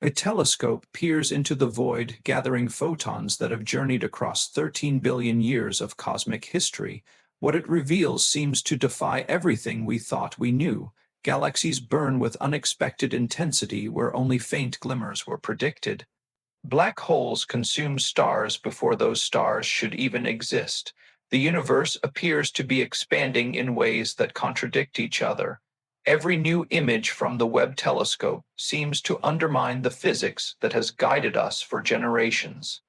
A telescope peers into the void, gathering photons that have journeyed across 13 billion years of cosmic history. What it reveals seems to defy everything we thought we knew. Galaxies burn with unexpected intensity where only faint glimmers were predicted. Black holes consume stars before those stars should even exist. The universe appears to be expanding in ways that contradict each other. Every new image from the Webb telescope seems to undermine the physics that has guided us for generations.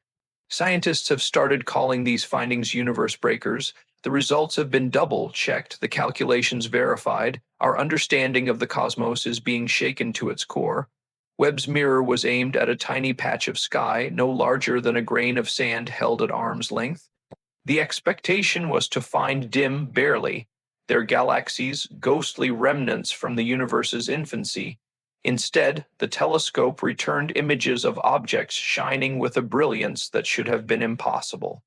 Scientists have started calling these findings universe breakers. The results have been double checked, the calculations verified, our understanding of the cosmos is being shaken to its core. Webb's mirror was aimed at a tiny patch of sky, no larger than a grain of sand held at arm's length. The expectation was to find dim barely, their galaxies, ghostly remnants from the universe's infancy. Instead, the telescope returned images of objects shining with a brilliance that should have been impossible.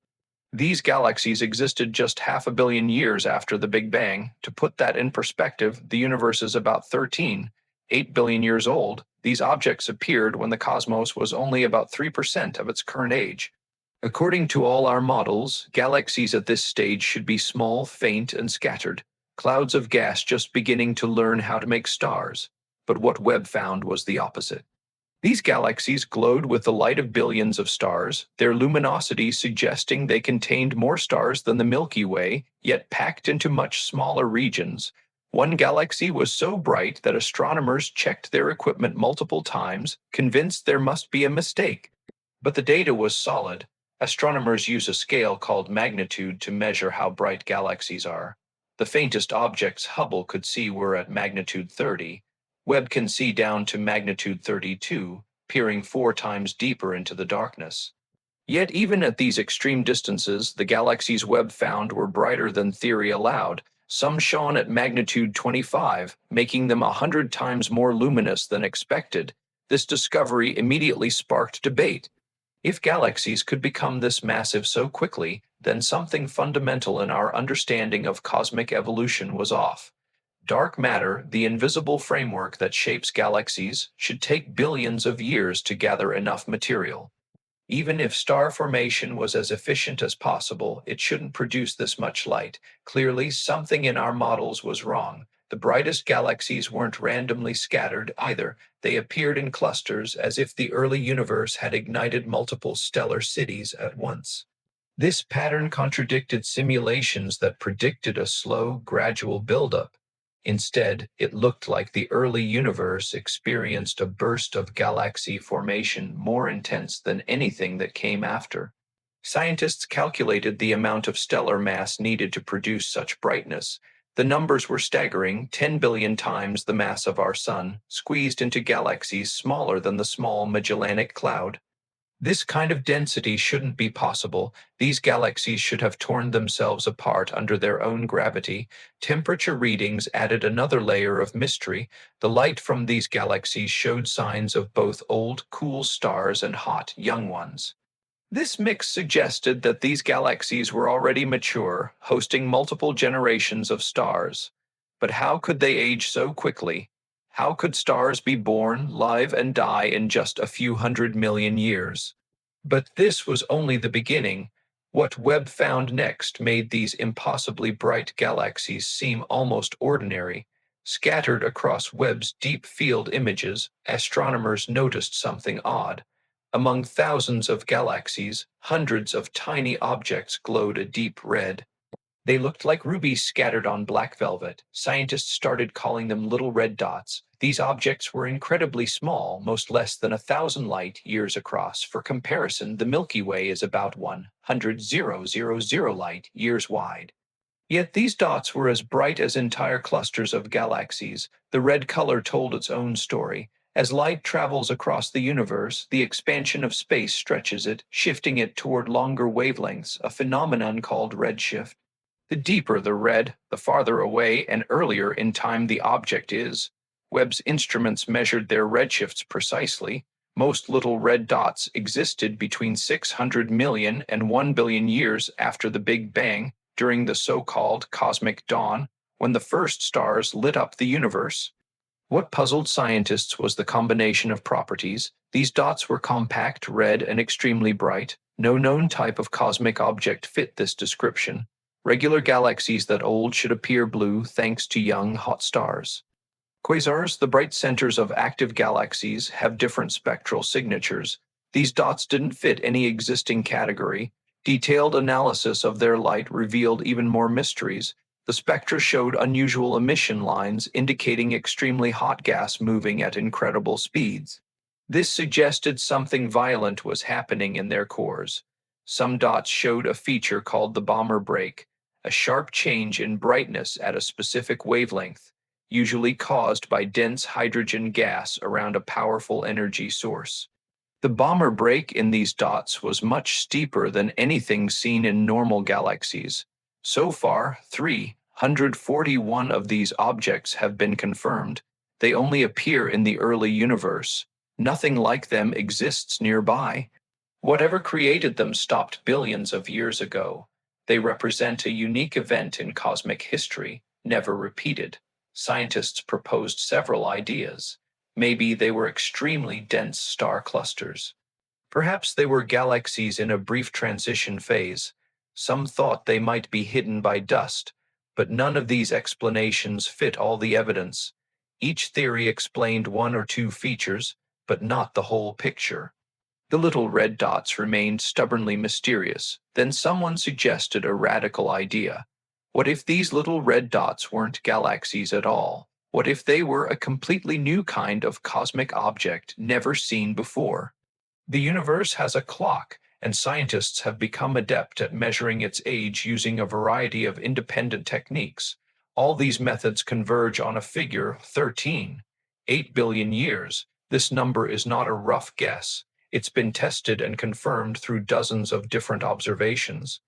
These galaxies existed just 500 million years after the Big Bang. To put that in perspective, the universe is about 8 billion years old. These objects appeared when the cosmos was only about 3% of its current age. According to all our models, galaxies at this stage should be small, faint, and scattered, clouds of gas just beginning to learn how to make stars. But what Webb found was the opposite. These galaxies glowed with the light of billions of stars, their luminosity suggesting they contained more stars than the Milky Way, yet packed into much smaller regions. One galaxy was so bright that astronomers checked their equipment multiple times, convinced there must be a mistake. But the data was solid. Astronomers use a scale called magnitude to measure how bright galaxies are. The faintest objects Hubble could see were at magnitude 30. Webb can see down to magnitude 32, peering 4 times deeper into the darkness. Yet even at these extreme distances, the galaxies Webb found were brighter than theory allowed. Some shone at magnitude 25, making them 100 times more luminous than expected. This discovery immediately sparked debate. If galaxies could become this massive so quickly, then something fundamental in our understanding of cosmic evolution was off. Dark matter, the invisible framework that shapes galaxies, should take billions of years to gather enough material. Even if star formation was as efficient as possible, it shouldn't produce this much light. Clearly, something in our models was wrong. The brightest galaxies weren't randomly scattered either. They appeared in clusters as if the early universe had ignited multiple stellar cities at once. This pattern contradicted simulations that predicted a slow, gradual buildup. Instead, it looked like the early universe experienced a burst of galaxy formation more intense than anything that came after. Scientists calculated the amount of stellar mass needed to produce such brightness. The numbers were staggering: 10 billion times the mass of our Sun, squeezed into galaxies smaller than the small Magellanic Cloud. This kind of density shouldn't be possible. These galaxies should have torn themselves apart under their own gravity. Temperature readings added another layer of mystery. The light from these galaxies showed signs of both old, cool stars and hot, young ones. This mix suggested that these galaxies were already mature, hosting multiple generations of stars. But how could they age so quickly? How could stars be born, live, and die in just a few 100 million years? But this was only the beginning. What Webb found next made these impossibly bright galaxies seem almost ordinary. Scattered across Webb's deep field images, astronomers noticed something odd. Among thousands of galaxies, hundreds of tiny objects glowed a deep red. They looked like rubies scattered on black velvet. Scientists started calling them little red dots. These objects were incredibly small, most less than 1,000 light years across. For comparison, the Milky Way is about 100,000 light years wide. Yet these dots were as bright as entire clusters of galaxies. The red color told its own story. As light travels across the universe, the expansion of space stretches it, shifting it toward longer wavelengths, a phenomenon called redshift. The deeper the red, the farther away and earlier in time the object is. Webb's instruments measured their redshifts precisely. Most little red dots existed between 600 million and 1 billion years after the Big Bang, during the so-called cosmic dawn, when the first stars lit up the universe. What puzzled scientists was the combination of properties. These dots were compact, red, and extremely bright. No known type of cosmic object fit this description. Regular galaxies that old should appear blue thanks to young, hot stars. Quasars, the bright centers of active galaxies, have different spectral signatures. These dots didn't fit any existing category. Detailed analysis of their light revealed even more mysteries. The spectra showed unusual emission lines indicating extremely hot gas moving at incredible speeds. This suggested something violent was happening in their cores. Some dots showed a feature called the bomber break, a sharp change in brightness at a specific wavelength, usually caused by dense hydrogen gas around a powerful energy source. The bomber break in these dots was much steeper than anything seen in normal galaxies. So far, 341 of these objects have been confirmed. They only appear in the early universe. Nothing like them exists nearby. Whatever created them stopped billions of years ago. They represent a unique event in cosmic history, never repeated. Scientists proposed several ideas. Maybe they were extremely dense star clusters. Perhaps they were galaxies in a brief transition phase. Some thought they might be hidden by dust, but none of these explanations fit all the evidence. Each theory explained one or two features, but not the whole picture. The little red dots remained stubbornly mysterious. Then someone suggested a radical idea. What if these little red dots weren't galaxies at all? What if they were a completely new kind of cosmic object never seen before? The universe has a clock, and scientists have become adept at measuring its age using a variety of independent techniques. All these methods converge on a figure 13, 8 billion years. This number is not a rough guess. It's been tested and confirmed through dozens of different observations.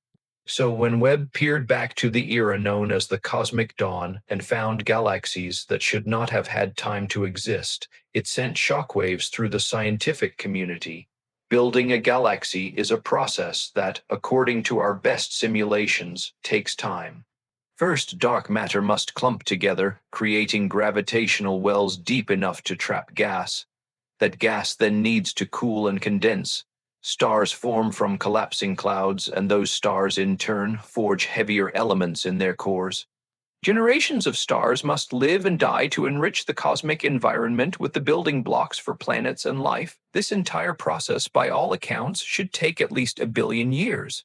So when Webb peered back to the era known as the Cosmic Dawn and found galaxies that should not have had time to exist, it sent shockwaves through the scientific community. Building a galaxy is a process that, according to our best simulations, takes time. First, dark matter must clump together, creating gravitational wells deep enough to trap gas. That gas then needs to cool and condense. Stars form from collapsing clouds, and those stars in turn forge heavier elements in their cores. Generations of stars must live and die to enrich the cosmic environment with the building blocks for planets and life. This entire process, by all accounts, should take at least a billion years.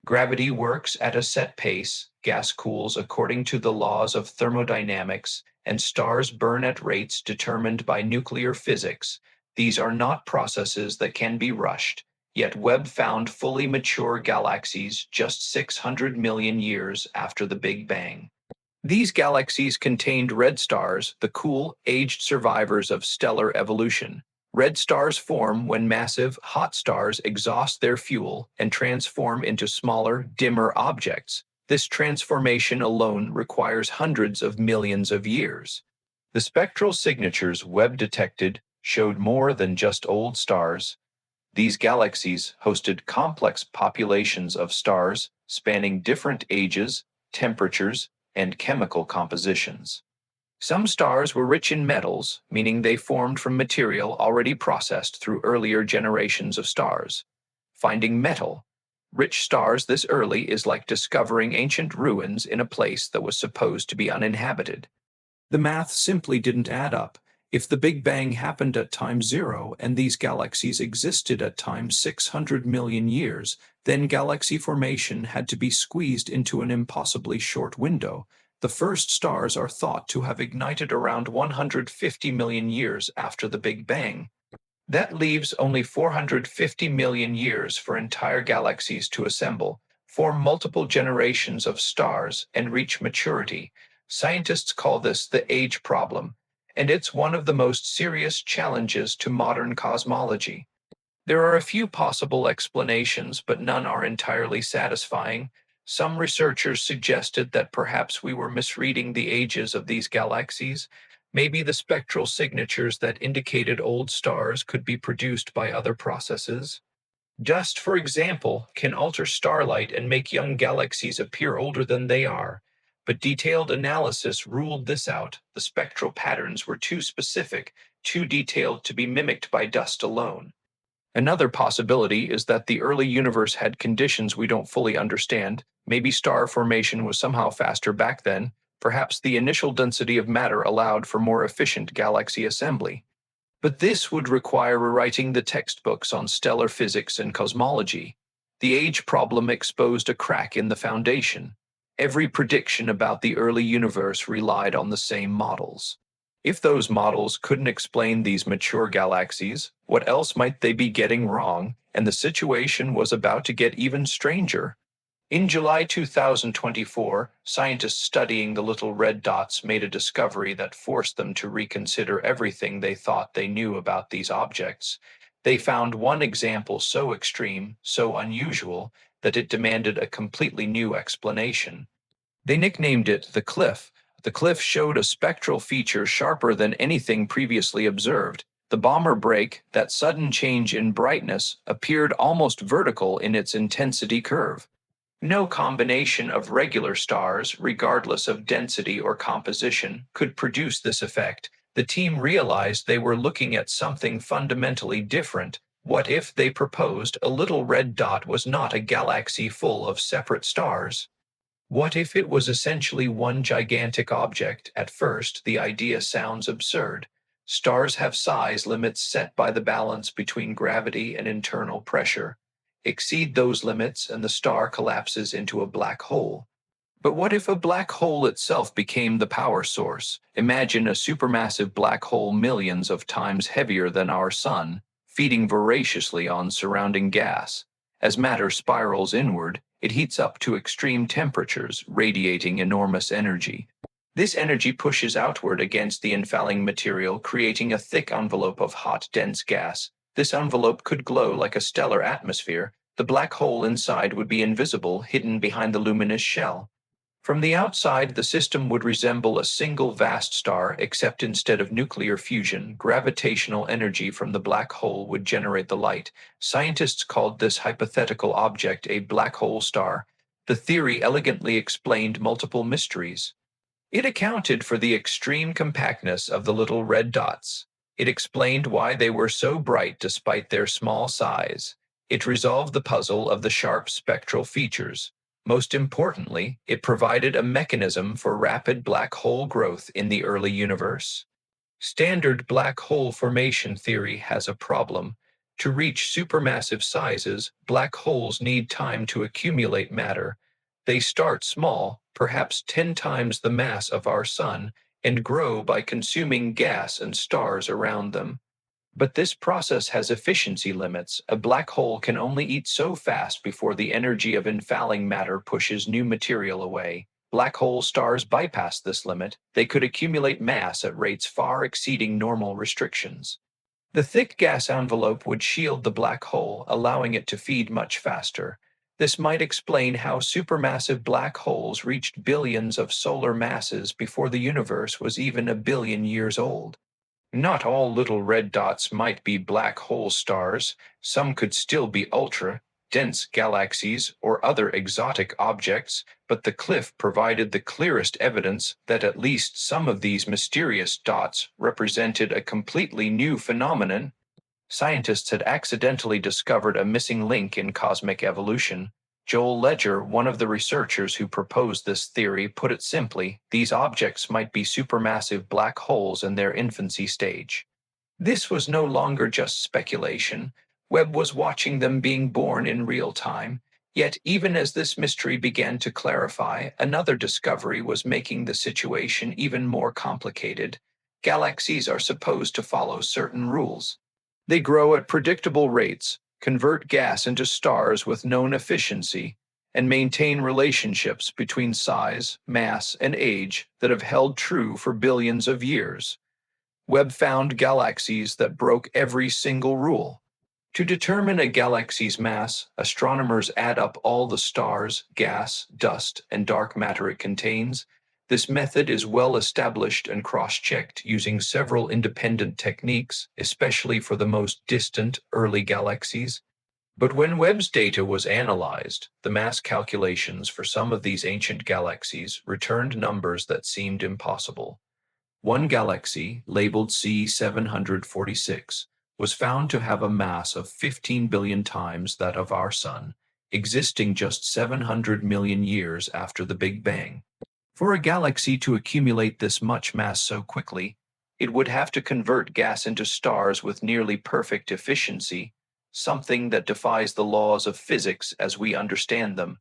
Gravity works at a set pace, gas cools according to the laws of thermodynamics, and stars burn at rates determined by nuclear physics. These are not processes that can be rushed, yet Webb found fully mature galaxies just 600 million years after the Big Bang. These galaxies contained red stars, the cool, aged survivors of stellar evolution. Red stars form when massive, hot stars exhaust their fuel and transform into smaller, dimmer objects. This transformation alone requires hundreds of millions of years. The spectral signatures Webb detected showed more than just old stars. These galaxies hosted complex populations of stars spanning different ages, temperatures, and chemical compositions. Some stars were rich in metals, meaning they formed from material already processed through earlier generations of stars. Finding metal, rich stars this early is like discovering ancient ruins in a place that was supposed to be uninhabited. The math simply didn't add up. If the Big Bang happened at time zero and these galaxies existed at time 600 million years, then galaxy formation had to be squeezed into an impossibly short window. The first stars are thought to have ignited around 150 million years after the Big Bang. That leaves only 450 million years for entire galaxies to assemble, form multiple generations of stars, and reach maturity. Scientists call this the age problem, and it's one of the most serious challenges to modern cosmology. There are a few possible explanations, but none are entirely satisfying. Some researchers suggested that perhaps we were misreading the ages of these galaxies. Maybe the spectral signatures that indicated old stars could be produced by other processes. Dust, for example, can alter starlight and make young galaxies appear older than they are. But detailed analysis ruled this out. The spectral patterns were too specific. too detailed to be mimicked by dust alone. Another possibility is that the early universe had conditions we don't fully understand. Maybe star formation was somehow faster back then. Perhaps the initial density of matter allowed for more efficient galaxy assembly. But this would require rewriting the textbooks on stellar physics and cosmology. The age problem exposed a crack in the foundation. Every prediction about the early universe relied on the same models. If those models couldn't explain these mature galaxies, what else might they be getting wrong? And the situation was about to get even stranger. In July 2024, scientists studying the little red dots made a discovery that forced them to reconsider everything they thought they knew about these objects. They found one example so extreme, so unusual, that it demanded a completely new explanation. They nicknamed it the cliff. The cliff showed a spectral feature sharper than anything previously observed. The Bomber break, that sudden change in brightness, appeared almost vertical in its intensity curve. No combination of regular stars, regardless of density or composition, could produce this effect. The team realized they were looking at something fundamentally different. What if they proposed a little red dot was not a galaxy full of separate stars? What if it was essentially one gigantic object? At first, the idea sounds absurd. Stars have size limits set by the balance between gravity and internal pressure. Exceed those limits and the star collapses into a black hole. But what if a black hole itself became the power source? Imagine a supermassive black hole millions of times heavier than our sun, feeding voraciously on surrounding gas. As matter spirals inward, it heats up to extreme temperatures, radiating enormous energy. This energy pushes outward against the infalling material, creating a thick envelope of hot, dense gas. This envelope could glow like a stellar atmosphere. The black hole inside would be invisible, hidden behind the luminous shell. From the outside, the system would resemble a single vast star, except instead of nuclear fusion, gravitational energy from the black hole would generate the light. Scientists called this hypothetical object a black hole star. The theory elegantly explained multiple mysteries. It accounted for the extreme compactness of the little red dots. It explained why they were so bright despite their small size. It resolved the puzzle of the sharp spectral features. Most importantly, it provided a mechanism for rapid black hole growth in the early universe. Standard black hole formation theory has a problem. To reach supermassive sizes, black holes need time to accumulate matter. They start small, perhaps 10 times the mass of our sun, and grow by consuming gas and stars around them. But this process has efficiency limits. A black hole can only eat so fast before the energy of infalling matter pushes new material away. Black hole stars bypass this limit. They could accumulate mass at rates far exceeding normal restrictions. The thick gas envelope would shield the black hole, allowing it to feed much faster. This might explain how supermassive black holes reached billions of solar masses before the universe was even a billion years old. Not all little red dots might be black hole stars. Some could still be ultra-dense galaxies or other exotic objects, but the cliff provided the clearest evidence that at least some of these mysterious dots represented a completely new phenomenon. Scientists had accidentally discovered a missing link in cosmic evolution. Joel Ledger, one of the researchers who proposed this theory, put it simply: these objects might be supermassive black holes in their infancy stage. This was no longer just speculation. Webb was watching them being born in real time. Yet, even as this mystery began to clarify, another discovery was making the situation even more complicated. Galaxies are supposed to follow certain rules. They grow at predictable rates, convert gas into stars with known efficiency, and maintain relationships between size, mass, and age that have held true for billions of years. Webb found galaxies that broke every single rule. To determine a galaxy's mass, astronomers add up all the stars, gas, dust, and dark matter it contains. This method is well established and cross-checked using several independent techniques, especially for the most distant early galaxies. But when Webb's data was analyzed, the mass calculations for some of these ancient galaxies returned numbers that seemed impossible. One galaxy, labeled C746, was found to have a mass of 15 billion times that of our Sun, existing just 700 million years after the Big Bang. For a galaxy to accumulate this much mass so quickly, it would have to convert gas into stars with nearly perfect efficiency, something that defies the laws of physics as we understand them.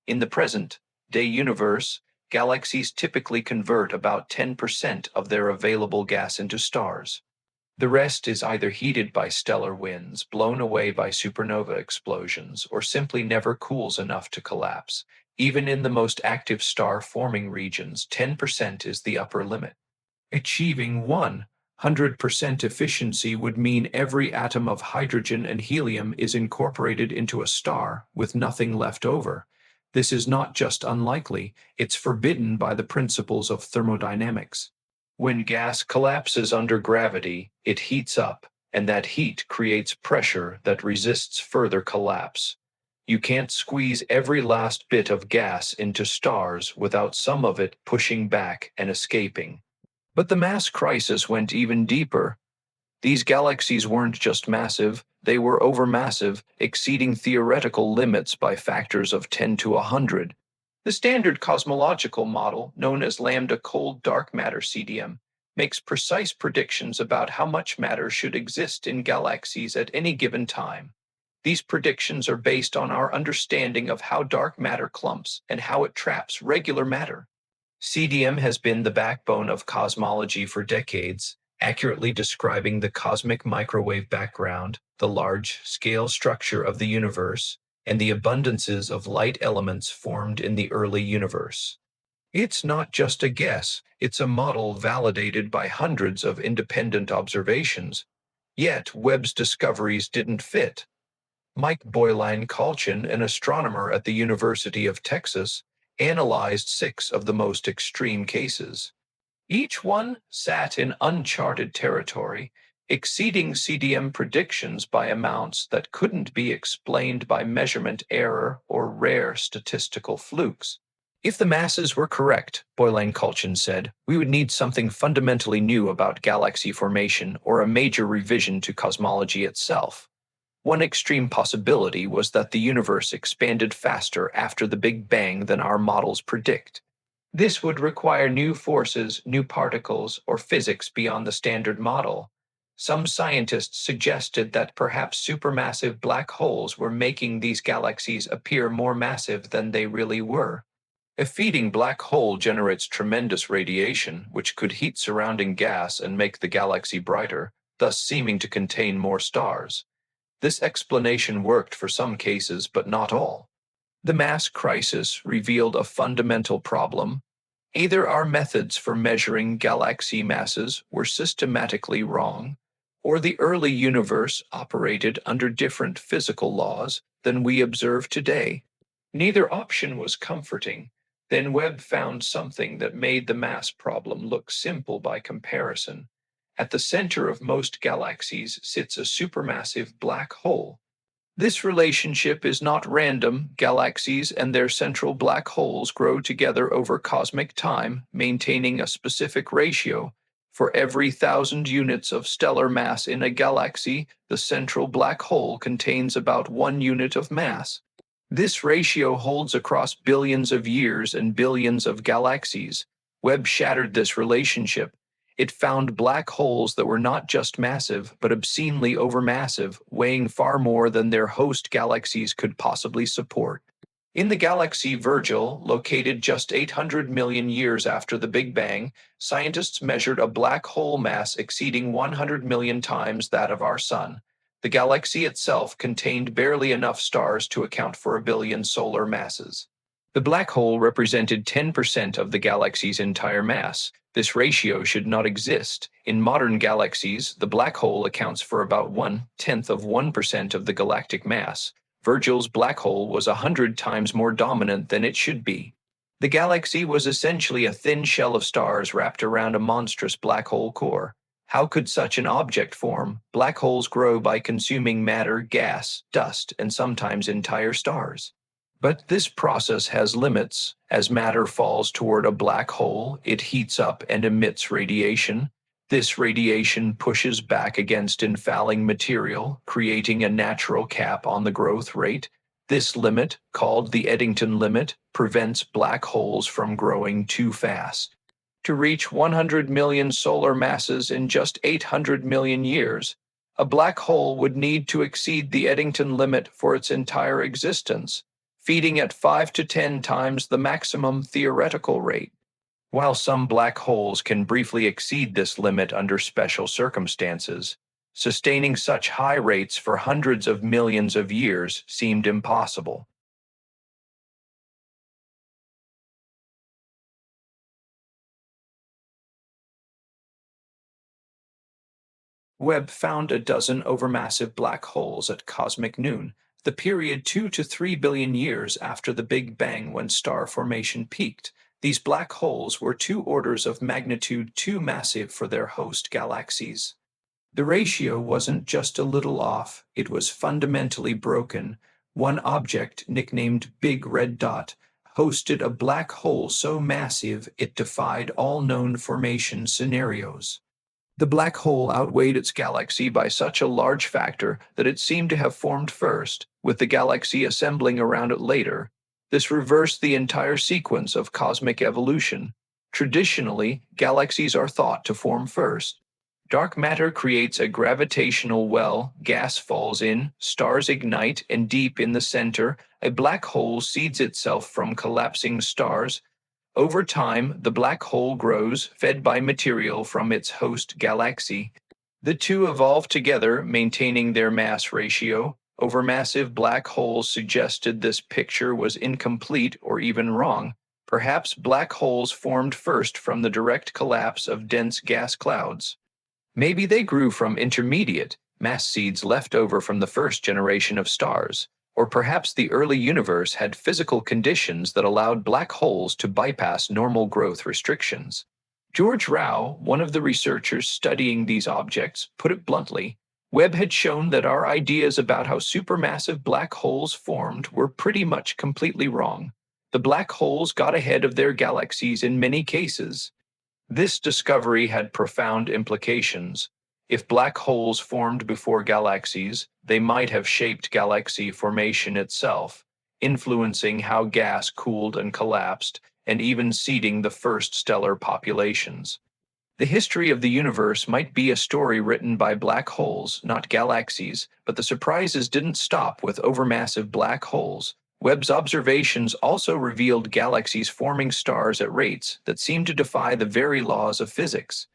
In the present-day universe, galaxies typically convert about 10% of their available gas into stars. The rest is either heated by stellar winds, blown away by supernova explosions, or simply never cools enough to collapse. Even in the most active star-forming regions, 10% is the upper limit. Achieving 100% efficiency would mean every atom of hydrogen and helium is incorporated into a star, with nothing left over. This is not just unlikely, it's forbidden by the principles of thermodynamics. When gas collapses under gravity, it heats up, and that heat creates pressure that resists further collapse. You can't squeeze every last bit of gas into stars without some of it pushing back and escaping. But the mass crisis went even deeper. These galaxies weren't just massive, they were overmassive, exceeding theoretical limits by factors of 10 to 100. The standard cosmological model, known as lambda cold dark matter CDM, makes precise predictions about how much matter should exist in galaxies at any given time. These predictions are based on our understanding of how dark matter clumps and how it traps regular matter. CDM has been the backbone of cosmology for decades, accurately describing the cosmic microwave background, the large-scale structure of the universe, and the abundances of light elements formed in the early universe. It's not just a guess, it's a model validated by hundreds of independent observations. Yet Webb's discoveries didn't fit. Mike Boylan-Colchin, an astronomer at the University of Texas, analyzed 6 of the most extreme cases. Each one sat in uncharted territory, exceeding CDM predictions by amounts that couldn't be explained by measurement error or rare statistical flukes. If the masses were correct, Boylan-Colchin said, we would need something fundamentally new about galaxy formation or a major revision to cosmology itself. One extreme possibility was that the universe expanded faster after the Big Bang than our models predict. This would require new forces, new particles, or physics beyond the standard model. Some scientists suggested that perhaps supermassive black holes were making these galaxies appear more massive than they really were. A feeding black hole generates tremendous radiation, which could heat surrounding gas and make the galaxy brighter, thus seeming to contain more stars. This explanation worked for some cases, but not all. The mass crisis revealed a fundamental problem. Either our methods for measuring galaxy masses were systematically wrong, or the early universe operated under different physical laws than we observe today. Neither option was comforting. Then Webb found something that made the mass problem look simple by comparison. At the center of most galaxies sits a supermassive black hole. This relationship is not random. Galaxies and their central black holes grow together over cosmic time, maintaining a specific ratio. For every 1,000 units of stellar mass in a galaxy, the central black hole contains about 1 unit of mass. This ratio holds across billions of years and billions of galaxies. Webb shattered this relationship. It found black holes that were not just massive, but obscenely overmassive, weighing far more than their host galaxies could possibly support. In the galaxy Virgil, located just 800 million years after the Big Bang, scientists measured a black hole mass exceeding 100 million times that of our Sun. The galaxy itself contained barely enough stars to account for 1 billion solar masses. The black hole represented 10% of the galaxy's entire mass. This ratio should not exist. In modern galaxies, the black hole accounts for about 1/10 of the galactic mass. Virgil's black hole was 100 times more dominant than it should be. The galaxy was essentially a thin shell of stars wrapped around a monstrous black hole core. How could such an object form? Black holes grow by consuming matter, gas, dust, and sometimes entire stars. But this process has limits. As matter falls toward a black hole, it heats up and emits radiation. This radiation pushes back against infalling material, creating a natural cap on the growth rate. This limit, called the Eddington limit, prevents black holes from growing too fast. To reach 100 million solar masses in just 800 million years, a black hole would need to exceed the Eddington limit for its entire existence, feeding at 5 to 10 times the maximum theoretical rate. While some black holes can briefly exceed this limit under special circumstances, sustaining such high rates for hundreds of millions of years seemed impossible. Webb found a dozen overmassive black holes at cosmic noon, the period 2 to 3 billion years after the Big Bang when star formation peaked. These black holes were 2 orders of magnitude too massive for their host galaxies. The ratio wasn't just a little off, it was fundamentally broken. One object, nicknamed Big Red Dot, hosted a black hole so massive it defied all known formation scenarios. The black hole outweighed its galaxy by such a large factor that it seemed to have formed first, with the galaxy assembling around it later. This reversed the entire sequence of cosmic evolution. Traditionally, galaxies are thought to form first. Dark matter creates a gravitational well, gas falls in, stars ignite, and deep in the center, a black hole seeds itself from collapsing stars. Over time, the black hole grows, fed by material from its host galaxy. The two evolve together, maintaining their mass ratio. Overmassive black holes suggested this picture was incomplete or even wrong. Perhaps black holes formed first from the direct collapse of dense gas clouds. Maybe they grew from intermediate, mass seeds left over from the first generation of stars. Or perhaps the early universe had physical conditions that allowed black holes to bypass normal growth restrictions. George Rao, one of the researchers studying these objects, put it bluntly. Webb had shown that our ideas about how supermassive black holes formed were pretty much completely wrong. The black holes got ahead of their galaxies in many cases. This discovery had profound implications. If black holes formed before galaxies, they might have shaped galaxy formation itself, influencing how gas cooled and collapsed, and even seeding the first stellar populations. The history of the universe might be a story written by black holes, not galaxies, but the surprises didn't stop with overmassive black holes. Webb's observations also revealed galaxies forming stars at rates that seem to defy the very laws of physics.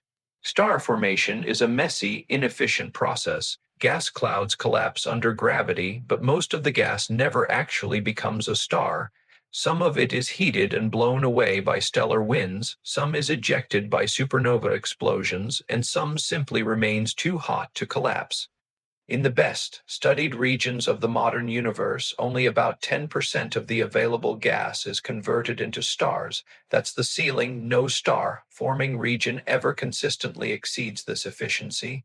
Star formation is a messy, inefficient process. Gas clouds collapse under gravity, but most of the gas never actually becomes a star. Some of it is heated and blown away by stellar winds, some is ejected by supernova explosions, and some simply remains too hot to collapse. In the best studied regions of the modern universe, only about 10% of the available gas is converted into stars. That's the ceiling. No star forming region ever consistently exceeds this efficiency.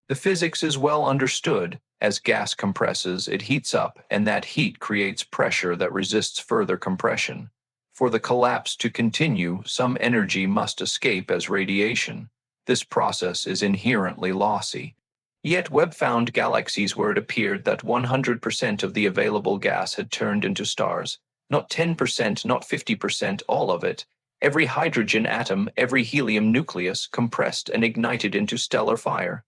The physics is well understood. As gas compresses, it heats up, and that heat creates pressure that resists further compression. For the collapse to continue, some energy must escape as radiation. This process is inherently lossy. Yet Webb found galaxies where it appeared that 100% of the available gas had turned into stars. Not 10%, not 50%, all of it. Every hydrogen atom, every helium nucleus compressed and ignited into stellar fire.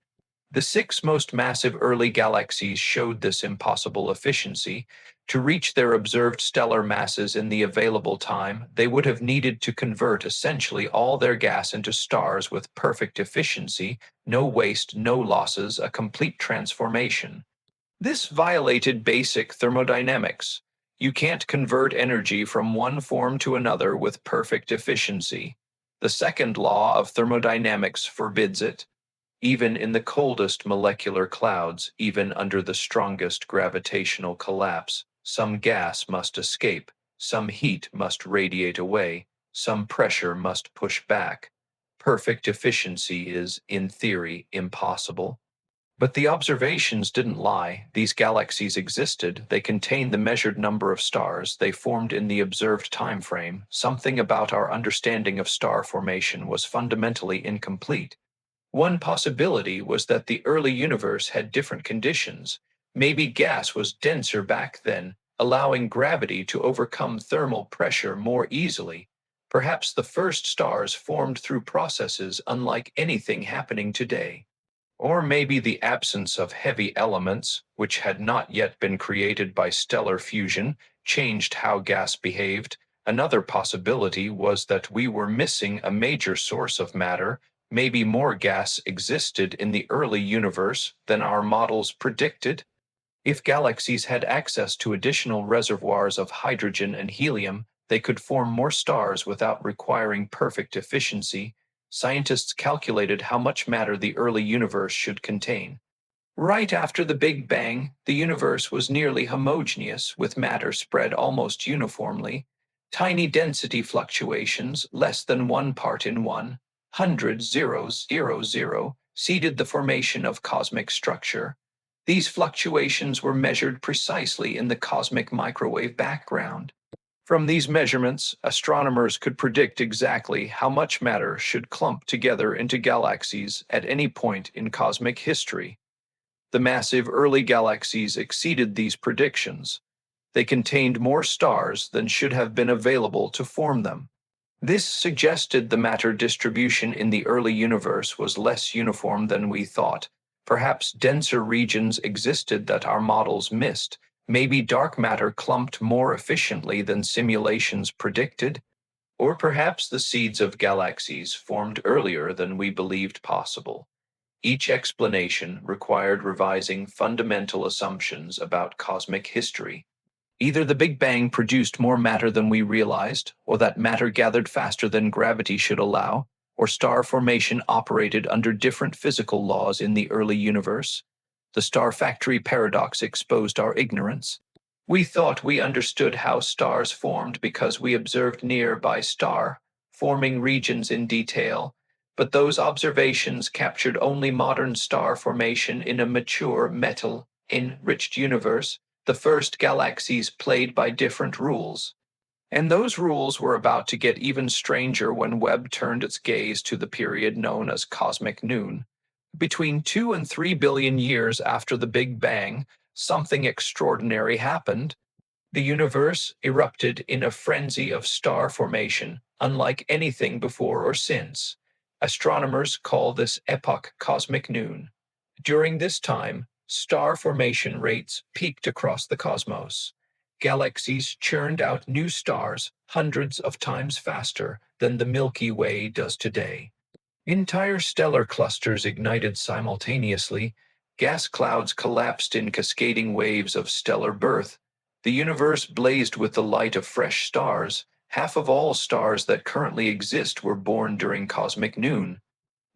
The 6 most massive early galaxies showed this impossible efficiency. To reach their observed stellar masses in the available time, they would have needed to convert essentially all their gas into stars with perfect efficiency, no waste, no losses, a complete transformation. This violated basic thermodynamics. You can't convert energy from one form to another with perfect efficiency. The second law of thermodynamics forbids it. Even in the coldest molecular clouds, even under the strongest gravitational collapse, some gas must escape, some heat must radiate away, some pressure must push back. Perfect efficiency is, in theory, impossible. But the observations didn't lie. These galaxies existed. They contained the measured number of stars. They formed in the observed time frame. Something about our understanding of star formation was fundamentally incomplete. One possibility was that the early universe had different conditions. Maybe gas was denser back then, allowing gravity to overcome thermal pressure more easily. Perhaps the first stars formed through processes unlike anything happening today. Or maybe the absence of heavy elements, which had not yet been created by stellar fusion, changed how gas behaved. Another possibility was that we were missing a major source of matter. Maybe more gas existed in the early universe than our models predicted. If galaxies had access to additional reservoirs of hydrogen and helium, they could form more stars without requiring perfect efficiency. Scientists calculated how much matter the early universe should contain. Right after the Big Bang, the universe was nearly homogeneous, with matter spread almost uniformly. Tiny density fluctuations, less than 1 part in 100,000, seeded the formation of cosmic structure. These fluctuations were measured precisely in the cosmic microwave background. From these measurements, astronomers could predict exactly how much matter should clump together into galaxies at any point in cosmic history. The massive early galaxies exceeded these predictions. They contained more stars than should have been available to form them. This suggested the matter distribution in the early universe was less uniform than we thought. Perhaps denser regions existed that our models missed. Maybe dark matter clumped more efficiently than simulations predicted. Or perhaps the seeds of galaxies formed earlier than we believed possible. Each explanation required revising fundamental assumptions about cosmic history. Either the Big Bang produced more matter than we realized, or that matter gathered faster than gravity should allow, or star formation operated under different physical laws in the early universe. The star factory paradox exposed our ignorance. We thought we understood how stars formed because we observed nearby star forming regions in detail, but those observations captured only modern star formation in a mature, metal-enriched universe. The first galaxies played by different rules. And those rules were about to get even stranger when Webb turned its gaze to the period known as cosmic noon. Between 2 and 3 billion years after the Big Bang, something extraordinary happened. The universe erupted in a frenzy of star formation, unlike anything before or since. Astronomers call this epoch cosmic noon. During this time, star formation rates peaked across the cosmos. Galaxies churned out new stars hundreds of times faster than the Milky Way does today. Entire stellar clusters ignited simultaneously. Gas clouds collapsed in cascading waves of stellar birth. The universe blazed with the light of fresh stars. Half of all stars that currently exist were born during cosmic noon.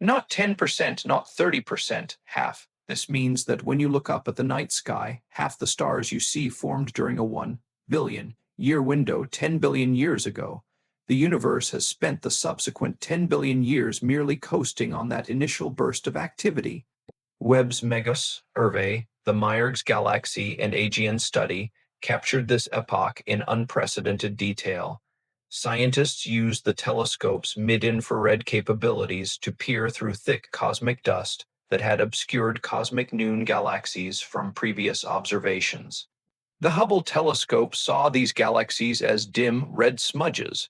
Not 10%, not 30%, half. This means that when you look up at the night sky, half the stars you see formed during a 1 billion year window 10 billion years ago. The universe has spent the subsequent 10 billion years merely coasting on that initial burst of activity. Webb's Megas Survey, the Meyer's Galaxy and Aegean study, captured this epoch in unprecedented detail. Scientists used the telescope's mid-infrared capabilities to peer through thick cosmic dust that had obscured cosmic noon galaxies from previous observations. The Hubble telescope saw these galaxies as dim red smudges.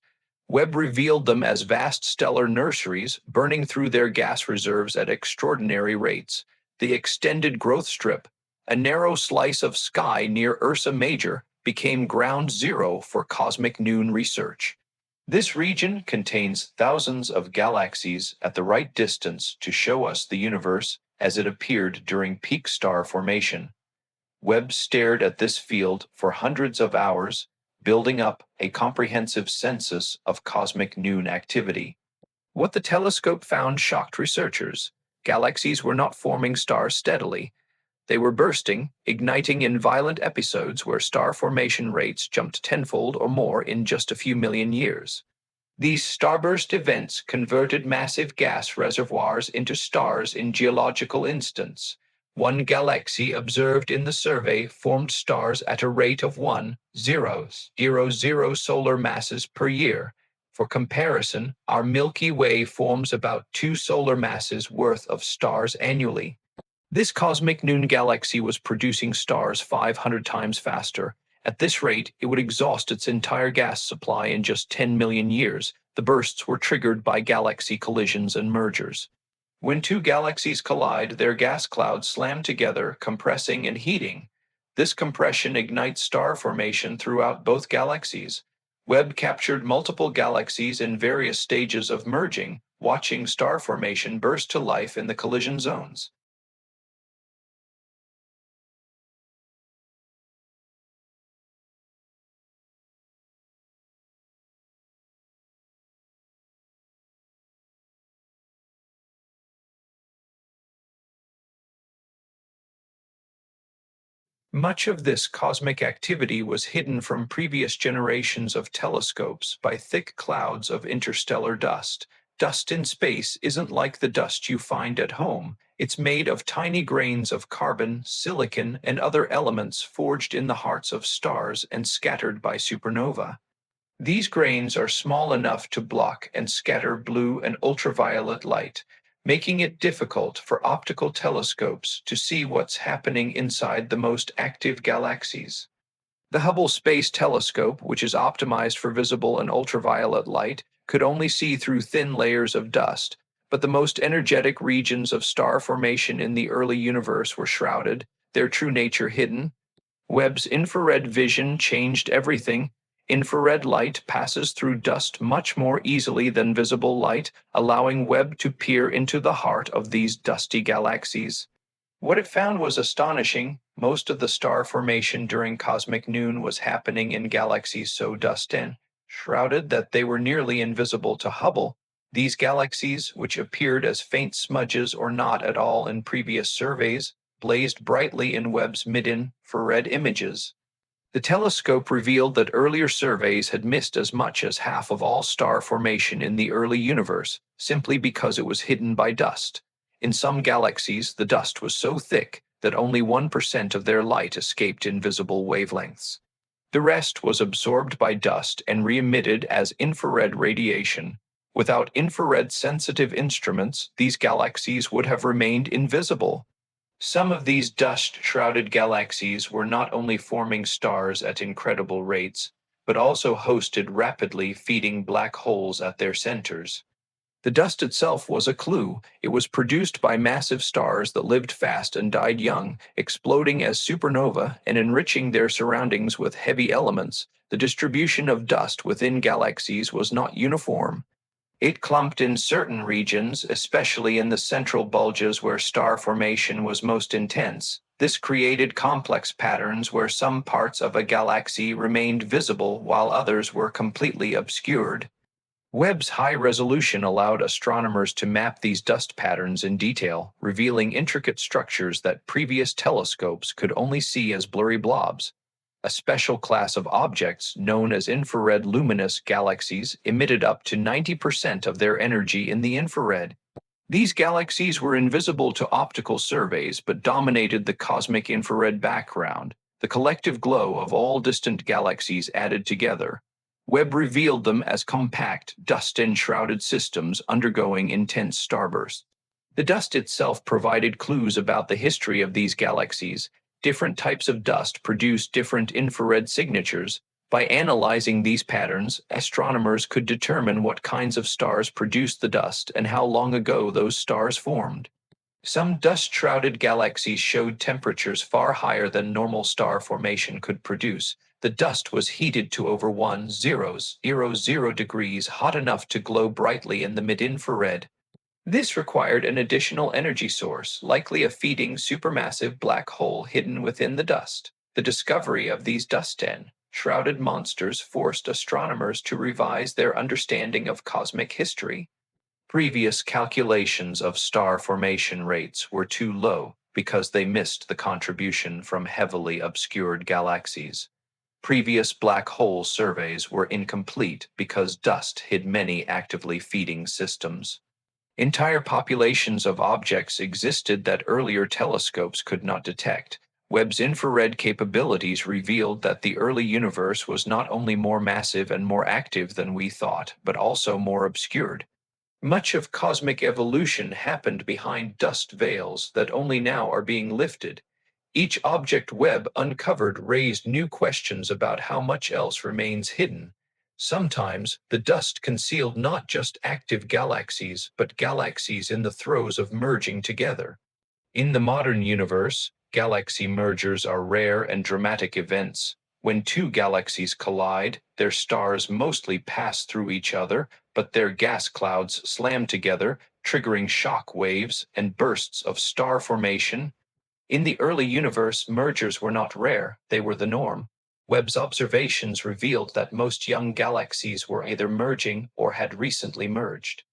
Webb revealed them as vast stellar nurseries burning through their gas reserves at extraordinary rates. The extended growth strip, a narrow slice of sky near Ursa Major, became ground zero for cosmic noon research. This region contains thousands of galaxies at the right distance to show us the universe as it appeared during peak star formation. Webb stared at this field for hundreds of hours, building up a comprehensive census of cosmic noon activity. What the telescope found shocked researchers. Galaxies were not forming stars steadily. They were bursting, igniting in violent episodes where star formation rates jumped tenfold or more in just a few million years. These starburst events converted massive gas reservoirs into stars in geological instants. One galaxy observed in the survey formed stars at a rate of 1,000 solar masses per year. For comparison, our Milky Way forms about 2 solar masses worth of stars annually. This cosmic noon galaxy was producing stars 500 times faster. At this rate, it would exhaust its entire gas supply in just 10 million years. The bursts were triggered by galaxy collisions and mergers. When two galaxies collide, their gas clouds slam together, compressing and heating. This compression ignites star formation throughout both galaxies. Webb captured multiple galaxies in various stages of merging, watching star formation burst to life in the collision zones. Much of this cosmic activity was hidden from previous generations of telescopes by thick clouds of interstellar dust. Dust in space isn't like the dust you find at home. It's made of tiny grains of carbon, silicon, and other elements forged in the hearts of stars and scattered by supernova. These grains are small enough to block and scatter blue and ultraviolet light, making it difficult for optical telescopes to see what's happening inside the most active galaxies. The Hubble Space Telescope, which is optimized for visible and ultraviolet light, could only see through thin layers of dust, but the most energetic regions of star formation in the early universe were shrouded, their true nature hidden. Webb's infrared vision changed everything. Infrared light passes through dust much more easily than visible light, allowing Webb to peer into the heart of these dusty galaxies. What it found was astonishing. Most of the star formation during cosmic noon was happening in galaxies so dust and shrouded that they were nearly invisible to Hubble. These galaxies, which appeared as faint smudges or not at all in previous surveys, blazed brightly in Webb's mid-infrared images. The telescope revealed that earlier surveys had missed as much as half of all star formation in the early universe, simply because it was hidden by dust. In some galaxies, the dust was so thick that only 1% of their light escaped in visible wavelengths. The rest was absorbed by dust and re-emitted as infrared radiation. Without infrared-sensitive instruments, these galaxies would have remained invisible. Some of these dust-shrouded galaxies were not only forming stars at incredible rates, but also hosted rapidly feeding black holes at their centers. The dust itself was a clue. It was produced by massive stars that lived fast and died young, exploding as supernova and enriching their surroundings with heavy elements. The distribution of dust within galaxies was not uniform. It clumped in certain regions, especially in the central bulges where star formation was most intense. This created complex patterns where some parts of a galaxy remained visible while others were completely obscured. Webb's high resolution allowed astronomers to map these dust patterns in detail, revealing intricate structures that previous telescopes could only see as blurry blobs. A special class of objects, known as infrared luminous galaxies, emitted up to 90% of their energy in the infrared. These galaxies were invisible to optical surveys but dominated the cosmic infrared background, the collective glow of all distant galaxies added together. Webb revealed them as compact, dust-enshrouded systems undergoing intense starbursts. The dust itself provided clues about the history of these galaxies. Different types of dust produce different infrared signatures. By analyzing these patterns, astronomers could determine what kinds of stars produced the dust and how long ago those stars formed. Some dust-shrouded galaxies showed temperatures far higher than normal star formation could produce. The dust was heated to over 1,000 degrees, hot enough to glow brightly in the mid-infrared. This required an additional energy source, likely a feeding supermassive black hole hidden within the dust. The discovery of these dust-en shrouded monsters forced astronomers to revise their understanding of cosmic history. Previous calculations of star formation rates were too low because they missed the contribution from heavily obscured galaxies. Previous black hole surveys were incomplete because dust hid many actively feeding systems. Entire populations of objects existed that earlier telescopes could not detect. Webb's infrared capabilities revealed that the early universe was not only more massive and more active than we thought, but also more obscured. Much of cosmic evolution happened behind dust veils that only now are being lifted. Each object Webb uncovered raised new questions about how much else remains hidden. Sometimes, the dust concealed not just active galaxies, but galaxies in the throes of merging together. In the modern universe, galaxy mergers are rare and dramatic events. When two galaxies collide, their stars mostly pass through each other, but their gas clouds slam together, triggering shock waves and bursts of star formation. In the early universe, mergers were not rare, they were the norm. Webb's observations revealed that most young galaxies were either merging or had recently merged.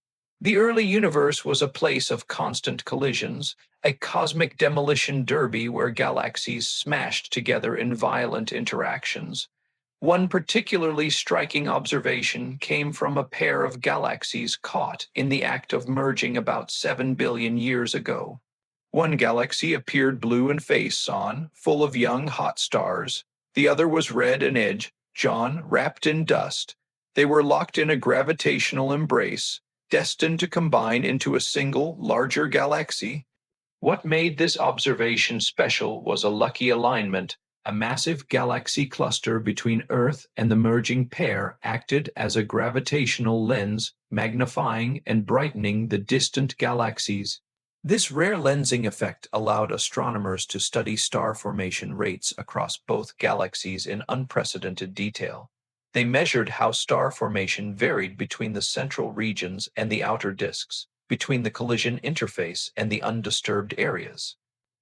The early universe was a place of constant collisions, a cosmic demolition derby where galaxies smashed together in violent interactions. One particularly striking observation came from a pair of galaxies caught in the act of merging about 7 billion years ago. One galaxy appeared blue and face-on, full of young hot stars. The other was red and edge-on, wrapped in dust. They were locked in a gravitational embrace, destined to combine into a single, larger galaxy. What made this observation special was a lucky alignment. A massive galaxy cluster between Earth and the merging pair acted as a gravitational lens, magnifying and brightening the distant galaxies. This rare lensing effect allowed astronomers to study star formation rates across both galaxies in unprecedented detail. They measured how star formation varied between the central regions and the outer disks, between the collision interface and the undisturbed areas.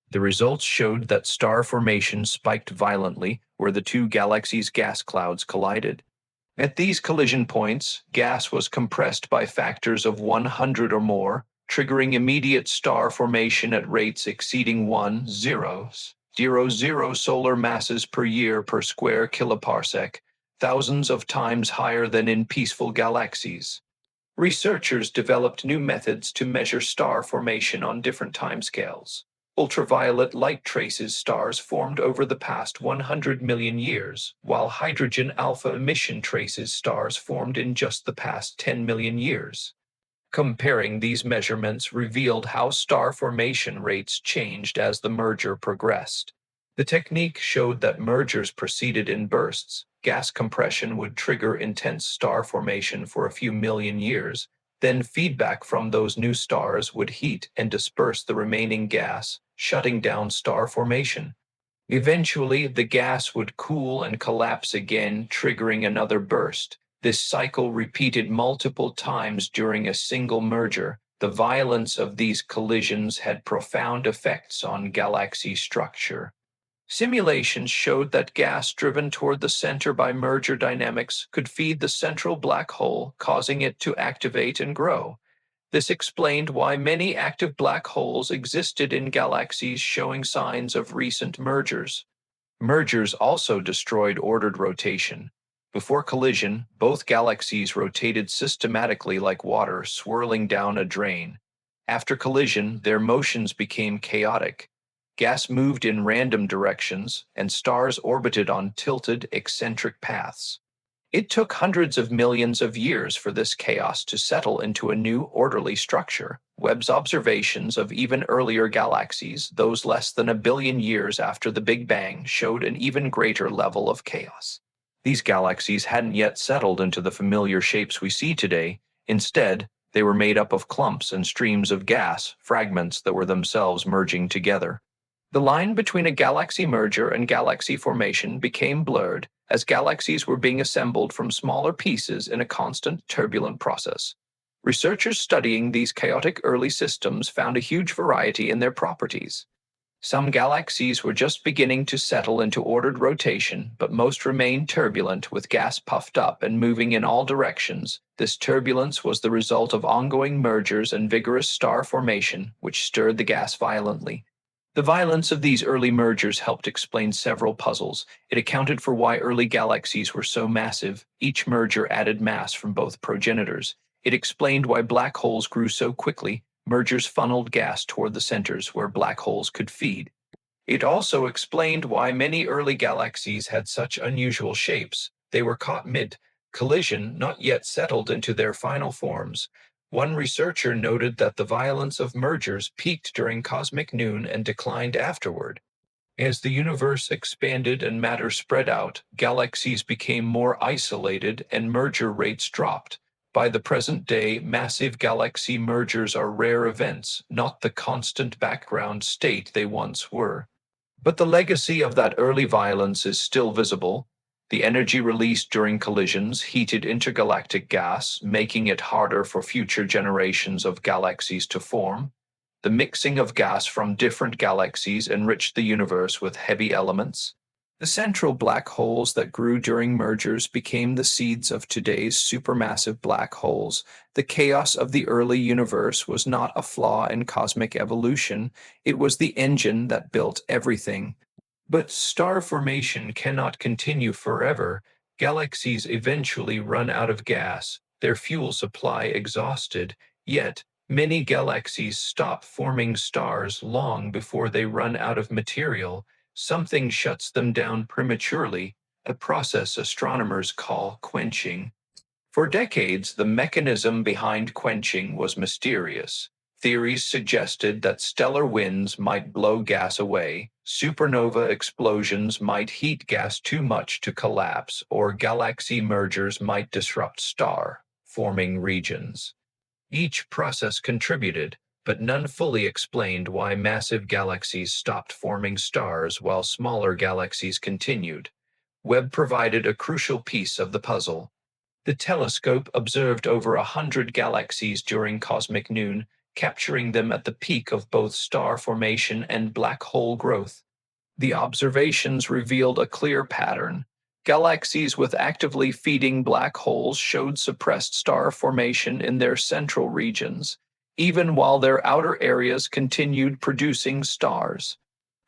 The results showed that star formation spiked violently where the two galaxies' gas clouds collided. At these collision points, gas was compressed by factors of 100 or more, triggering immediate star formation at rates exceeding 1,000 solar masses per year per square kiloparsec, thousands of times higher than in peaceful galaxies. Researchers developed new methods to measure star formation on different timescales. Ultraviolet light traces stars formed over the past 100 million years, while hydrogen alpha emission traces stars formed in just the past 10 million years. Comparing these measurements revealed how star formation rates changed as the merger progressed. The technique showed that mergers proceeded in bursts. Gas compression would trigger intense star formation for a few million years. Then feedback from those new stars would heat and disperse the remaining gas, shutting down star formation. Eventually, the gas would cool and collapse again, triggering another burst. This cycle repeated multiple times during a single merger. The violence of these collisions had profound effects on galaxy structure. Simulations showed that gas driven toward the center by merger dynamics could feed the central black hole, causing it to activate and grow. This explained why many active black holes existed in galaxies showing signs of recent mergers. Mergers also destroyed ordered rotation. Before collision, both galaxies rotated systematically like water swirling down a drain. After collision, their motions became chaotic. Gas moved in random directions, and stars orbited on tilted, eccentric paths. It took hundreds of millions of years for this chaos to settle into a new, orderly structure. Webb's observations of even earlier galaxies, those less than 1 billion years after the Big Bang, showed an even greater level of chaos. These galaxies hadn't yet settled into the familiar shapes we see today. Instead, they were made up of clumps and streams of gas, fragments that were themselves merging together. The line between a galaxy merger and galaxy formation became blurred as galaxies were being assembled from smaller pieces in a constant, turbulent process. Researchers studying these chaotic early systems found a huge variety in their properties. Some galaxies were just beginning to settle into ordered rotation, but most remained turbulent, with gas puffed up and moving in all directions. This turbulence was the result of ongoing mergers and vigorous star formation, which stirred the gas violently. The violence of these early mergers helped explain several puzzles. It accounted for why early galaxies were so massive. Each merger added mass from both progenitors. It explained why black holes grew so quickly. Mergers funneled gas toward the centers where black holes could feed. It also explained why many early galaxies had such unusual shapes. They were caught mid-collision, not yet settled into their final forms. One researcher noted that the violence of mergers peaked during cosmic noon and declined afterward. As the universe expanded and matter spread out, galaxies became more isolated and merger rates dropped. By the present day, massive galaxy mergers are rare events, not the constant background state they once were. But the legacy of that early violence is still visible. The energy released during collisions heated intergalactic gas, making it harder for future generations of galaxies to form. The mixing of gas from different galaxies enriched the universe with heavy elements. The central black holes that grew during mergers became the seeds of today's supermassive black holes. The chaos of the early universe was not a flaw in cosmic evolution, it was the engine that built everything. But star formation cannot continue forever. Galaxies eventually run out of gas, their fuel supply exhausted, yet many galaxies stop forming stars long before they run out of material. Something shuts them down prematurely, a process astronomers call quenching. For decades, the mechanism behind quenching was mysterious. Theories suggested that stellar winds might blow gas away, supernova explosions might heat gas too much to collapse, or galaxy mergers might disrupt star-forming regions. Each process contributed, but none fully explained why massive galaxies stopped forming stars while smaller galaxies continued. Webb provided a crucial piece of the puzzle. The telescope observed over 100 galaxies during cosmic noon, capturing them at the peak of both star formation and black hole growth. The observations revealed a clear pattern. Galaxies with actively feeding black holes showed suppressed star formation in their central regions, even while their outer areas continued producing stars.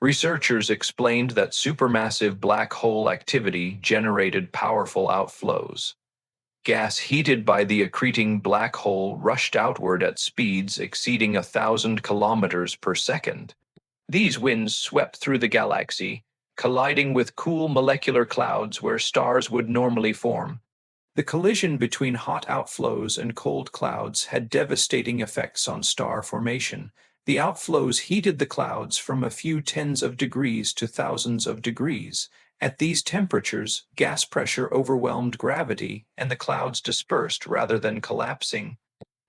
Researchers explained that supermassive black hole activity generated powerful outflows. Gas heated by the accreting black hole rushed outward at speeds exceeding 1,000 kilometers per second. These winds swept through the galaxy, colliding with cool molecular clouds where stars would normally form. The collision between hot outflows and cold clouds had devastating effects on star formation. The outflows heated the clouds from a few tens of degrees to thousands of degrees. At these temperatures, gas pressure overwhelmed gravity, and the clouds dispersed rather than collapsing.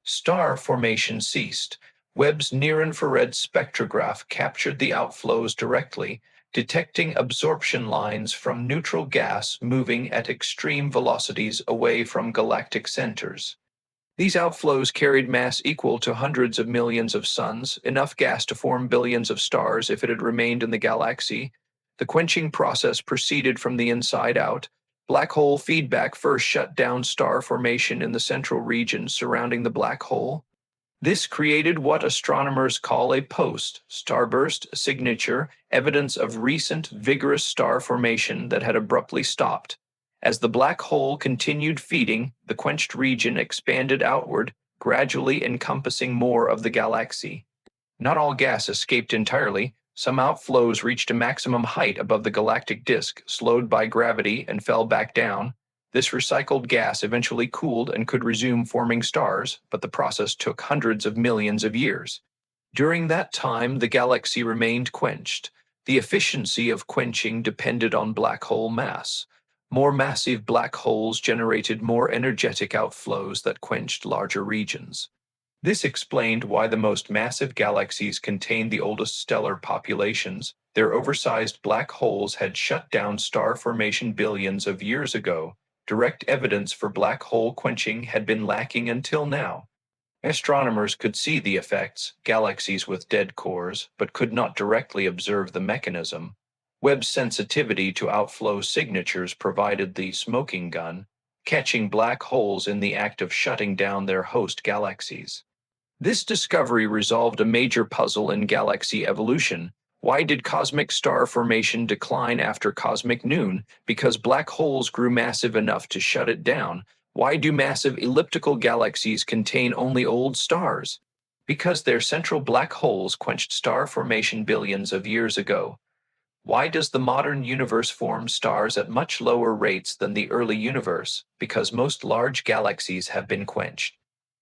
Star formation ceased. Webb's near-infrared spectrograph captured the outflows directly, detecting absorption lines from neutral gas moving at extreme velocities away from galactic centers. These outflows carried mass equal to hundreds of millions of suns, enough gas to form billions of stars if it had remained in the galaxy. The quenching process proceeded from the inside out. Black hole feedback first shut down star formation in the central region surrounding the black hole. This created what astronomers call a post-starburst signature, evidence of recent vigorous star formation that had abruptly stopped. As the black hole continued feeding, the quenched region expanded outward, gradually encompassing more of the galaxy. Not all gas escaped entirely. Some outflows reached a maximum height above the galactic disk, slowed by gravity, and fell back down. This recycled gas eventually cooled and could resume forming stars, but the process took hundreds of millions of years. During that time, the galaxy remained quenched. The efficiency of quenching depended on black hole mass. More massive black holes generated more energetic outflows that quenched larger regions. This explained why the most massive galaxies contained the oldest stellar populations. Their oversized black holes had shut down star formation billions of years ago. Direct evidence for black hole quenching had been lacking until now. Astronomers could see the effects, galaxies with dead cores, but could not directly observe the mechanism. Webb's sensitivity to outflow signatures provided the smoking gun, catching black holes in the act of shutting down their host galaxies. This discovery resolved a major puzzle in galaxy evolution. Why did cosmic star formation decline after cosmic noon? Because black holes grew massive enough to shut it down. Why do massive elliptical galaxies contain only old stars? Because their central black holes quenched star formation billions of years ago. Why does the modern universe form stars at much lower rates than the early universe? Because most large galaxies have been quenched.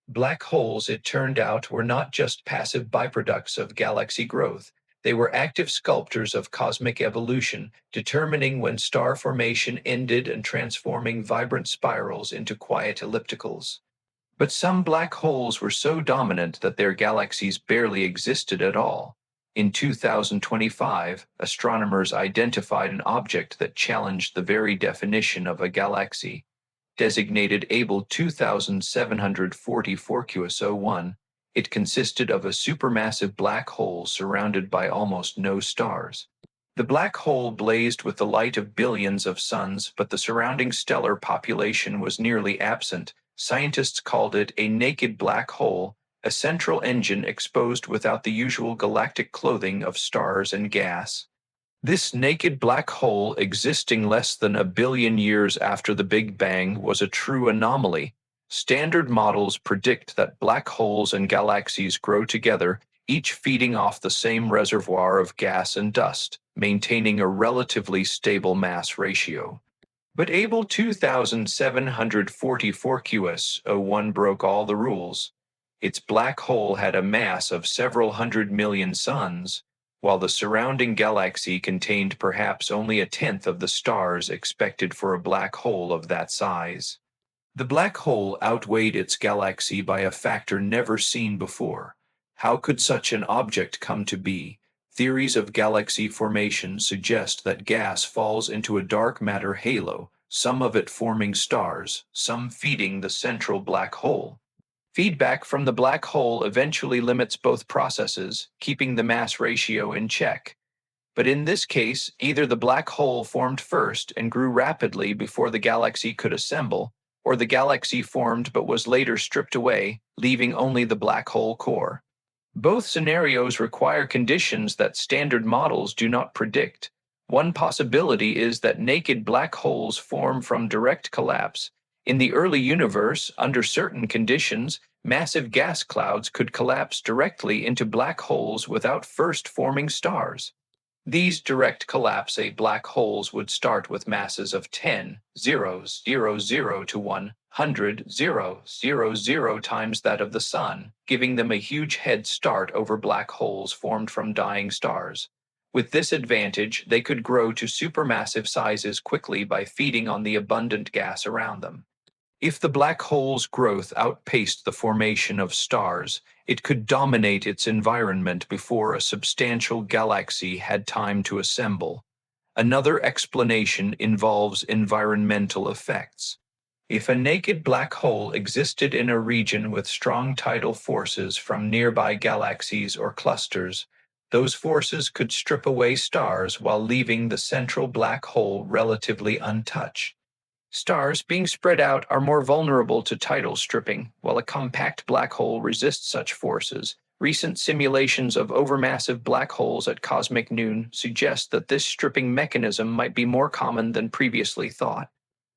Black holes, it turned out, were not just passive byproducts of galaxy growth. They were active sculptors of cosmic evolution, determining when star formation ended and transforming vibrant spirals into quiet ellipticals. But some black holes were so dominant that their galaxies barely existed at all. In 2025, astronomers identified an object that challenged the very definition of a galaxy. Designated Able 2744 QS01, it consisted of a supermassive black hole surrounded by almost no stars. The black hole blazed with the light of billions of suns, but the surrounding stellar population was nearly absent. Scientists called it a naked black hole, a central engine exposed without the usual galactic clothing of stars and gas. This naked black hole, existing less than a billion years after the Big Bang, was a true anomaly. Standard models predict that black holes and galaxies grow together, each feeding off the same reservoir of gas and dust, maintaining a relatively stable mass ratio. But Able 2744 QS01 broke all the rules. Its black hole had a mass of several hundred million suns, while the surrounding galaxy contained perhaps only a tenth of the stars expected for a black hole of that size. The black hole outweighed its galaxy by a factor never seen before. How could such an object come to be? Theories of galaxy formation suggest that gas falls into a dark matter halo, some of it forming stars, some feeding the central black hole. Feedback from the black hole eventually limits both processes, keeping the mass ratio in check. But in this case, either the black hole formed first and grew rapidly before the galaxy could assemble, or the galaxy formed but was later stripped away, leaving only the black hole core. Both scenarios require conditions that standard models do not predict. One possibility is that naked black holes form from direct collapse. In the early universe, under certain conditions, massive gas clouds could collapse directly into black holes without first forming stars. These direct collapse black holes would start with masses of 10, 0, 0, 0 to 100, 0, 0, 0 times that of the Sun, giving them a huge head start over black holes formed from dying stars. With this advantage, they could grow to supermassive sizes quickly by feeding on the abundant gas around them. If the black hole's growth outpaced the formation of stars, it could dominate its environment before a substantial galaxy had time to assemble. Another explanation involves environmental effects. If a naked black hole existed in a region with strong tidal forces from nearby galaxies or clusters, those forces could strip away stars while leaving the central black hole relatively untouched. Stars, being spread out, are more vulnerable to tidal stripping, while a compact black hole resists such forces. Recent simulations of overmassive black holes at cosmic noon suggest that this stripping mechanism might be more common than previously thought.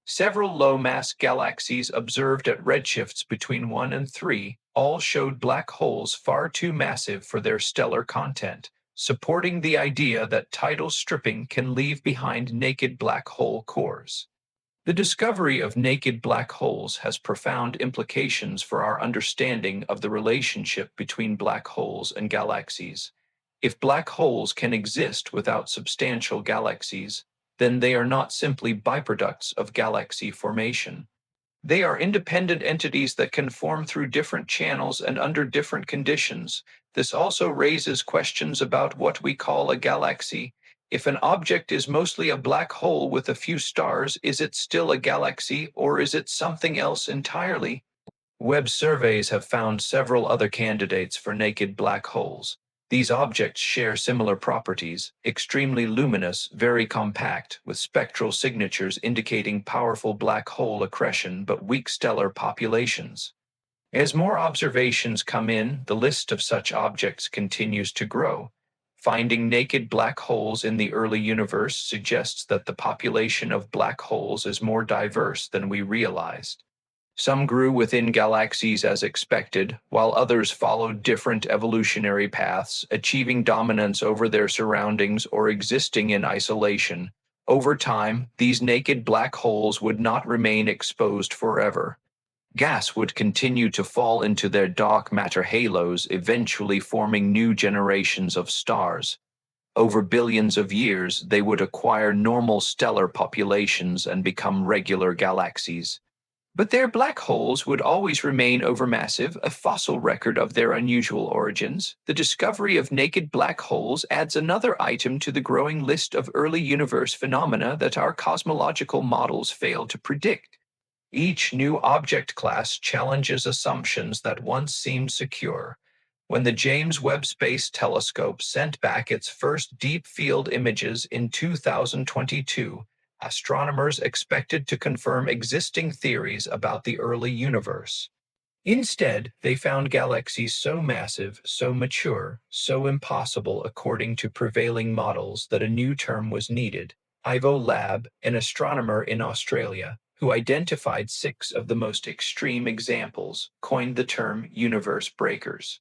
Several low-mass galaxies observed at redshifts between 1 and 3 all showed black holes far too massive for their stellar content, supporting the idea that tidal stripping can leave behind naked black hole cores. The discovery of naked black holes has profound implications for our understanding of the relationship between black holes and galaxies. If black holes can exist without substantial galaxies, then they are not simply byproducts of galaxy formation. They are independent entities that can form through different channels and under different conditions. This also raises questions about what we call a galaxy. If an object is mostly a black hole with a few stars, is it still a galaxy, or is it something else entirely? Webb surveys have found several other candidates for naked black holes. These objects share similar properties: extremely luminous, very compact, with spectral signatures indicating powerful black hole accretion but weak stellar populations. As more observations come in, the list of such objects continues to grow. Finding naked black holes in the early universe suggests that the population of black holes is more diverse than we realized. Some grew within galaxies as expected, while others followed different evolutionary paths, achieving dominance over their surroundings or existing in isolation. Over time, these naked black holes would not remain exposed forever. Gas would continue to fall into their dark matter halos, eventually forming new generations of stars. Over billions of years, they would acquire normal stellar populations and become regular galaxies. But their black holes would always remain overmassive, a fossil record of their unusual origins. The discovery of naked black holes adds another item to the growing list of early universe phenomena that our cosmological models fail to predict. Each new object class challenges assumptions that once seemed secure. When the James Webb Space Telescope sent back its first deep field images in 2022, astronomers expected to confirm existing theories about the early universe. Instead, they found galaxies so massive, so mature, so impossible according to prevailing models that a new term was needed. Ivo Lab, an astronomer in Australia, who identified six of the most extreme examples, coined the term universe breakers.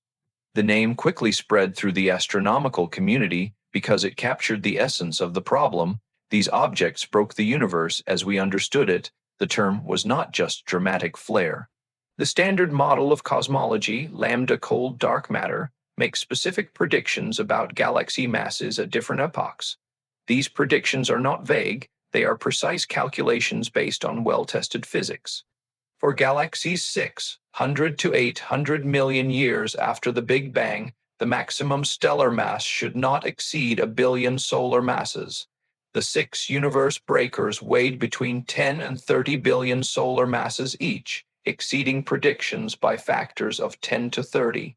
The name quickly spread through the astronomical community because it captured the essence of the problem. These objects broke the universe as we understood it. The term was not just dramatic flair. The standard model of cosmology, lambda cold dark matter, makes specific predictions about galaxy masses at different epochs. These predictions are not vague, they are precise calculations based on well-tested physics. For galaxies 600 to 800 million years after the Big Bang, the maximum stellar mass should not exceed a billion solar masses. The six universe breakers weighed between 10 and 30 billion solar masses each, exceeding predictions by factors of 10 to 30.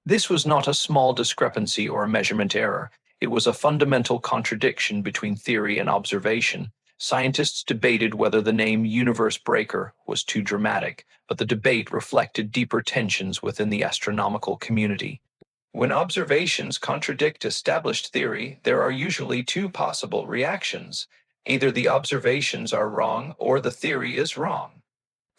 This was not a small discrepancy or a measurement error. It was a fundamental contradiction between theory and observation. Scientists debated whether the name universe breaker was too dramatic, but the debate reflected deeper tensions within the astronomical community. When observations contradict established theory, there are usually two possible reactions. Either the observations are wrong or the theory is wrong.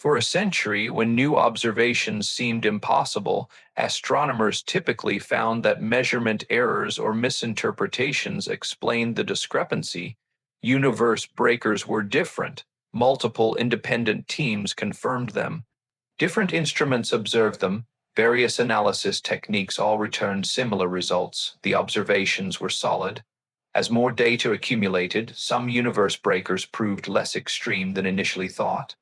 For a century, when new observations seemed impossible, astronomers typically found that measurement errors or misinterpretations explained the discrepancy. Universe breakers were different. Multiple independent teams confirmed them. Different instruments observed them. Various analysis techniques all returned similar results. The observations were solid. As more data accumulated, some universe breakers proved less extreme than initially thought.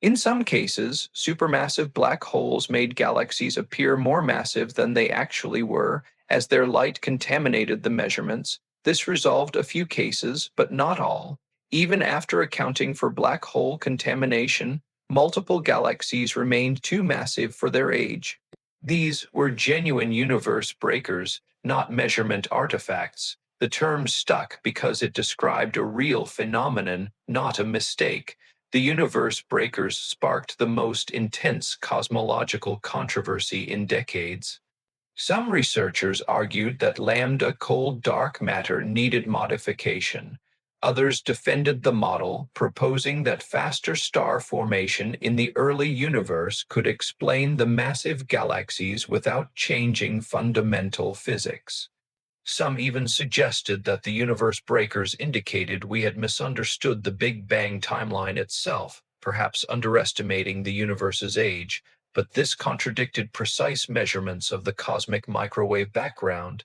In some cases, supermassive black holes made galaxies appear more massive than they actually were, as their light contaminated the measurements. This resolved a few cases, but not all. Even after accounting for black hole contamination, multiple galaxies remained too massive for their age. These were genuine universe breakers, not measurement artifacts. The term stuck because it described a real phenomenon, not a mistake. The universe breakers sparked the most intense cosmological controversy in decades. Some researchers argued that lambda cold dark matter needed modification. Others defended the model, proposing that faster star formation in the early universe could explain the massive galaxies without changing fundamental physics. Some even suggested that the universe breakers indicated we had misunderstood the Big Bang timeline itself, perhaps underestimating the universe's age, but this contradicted precise measurements of the cosmic microwave background.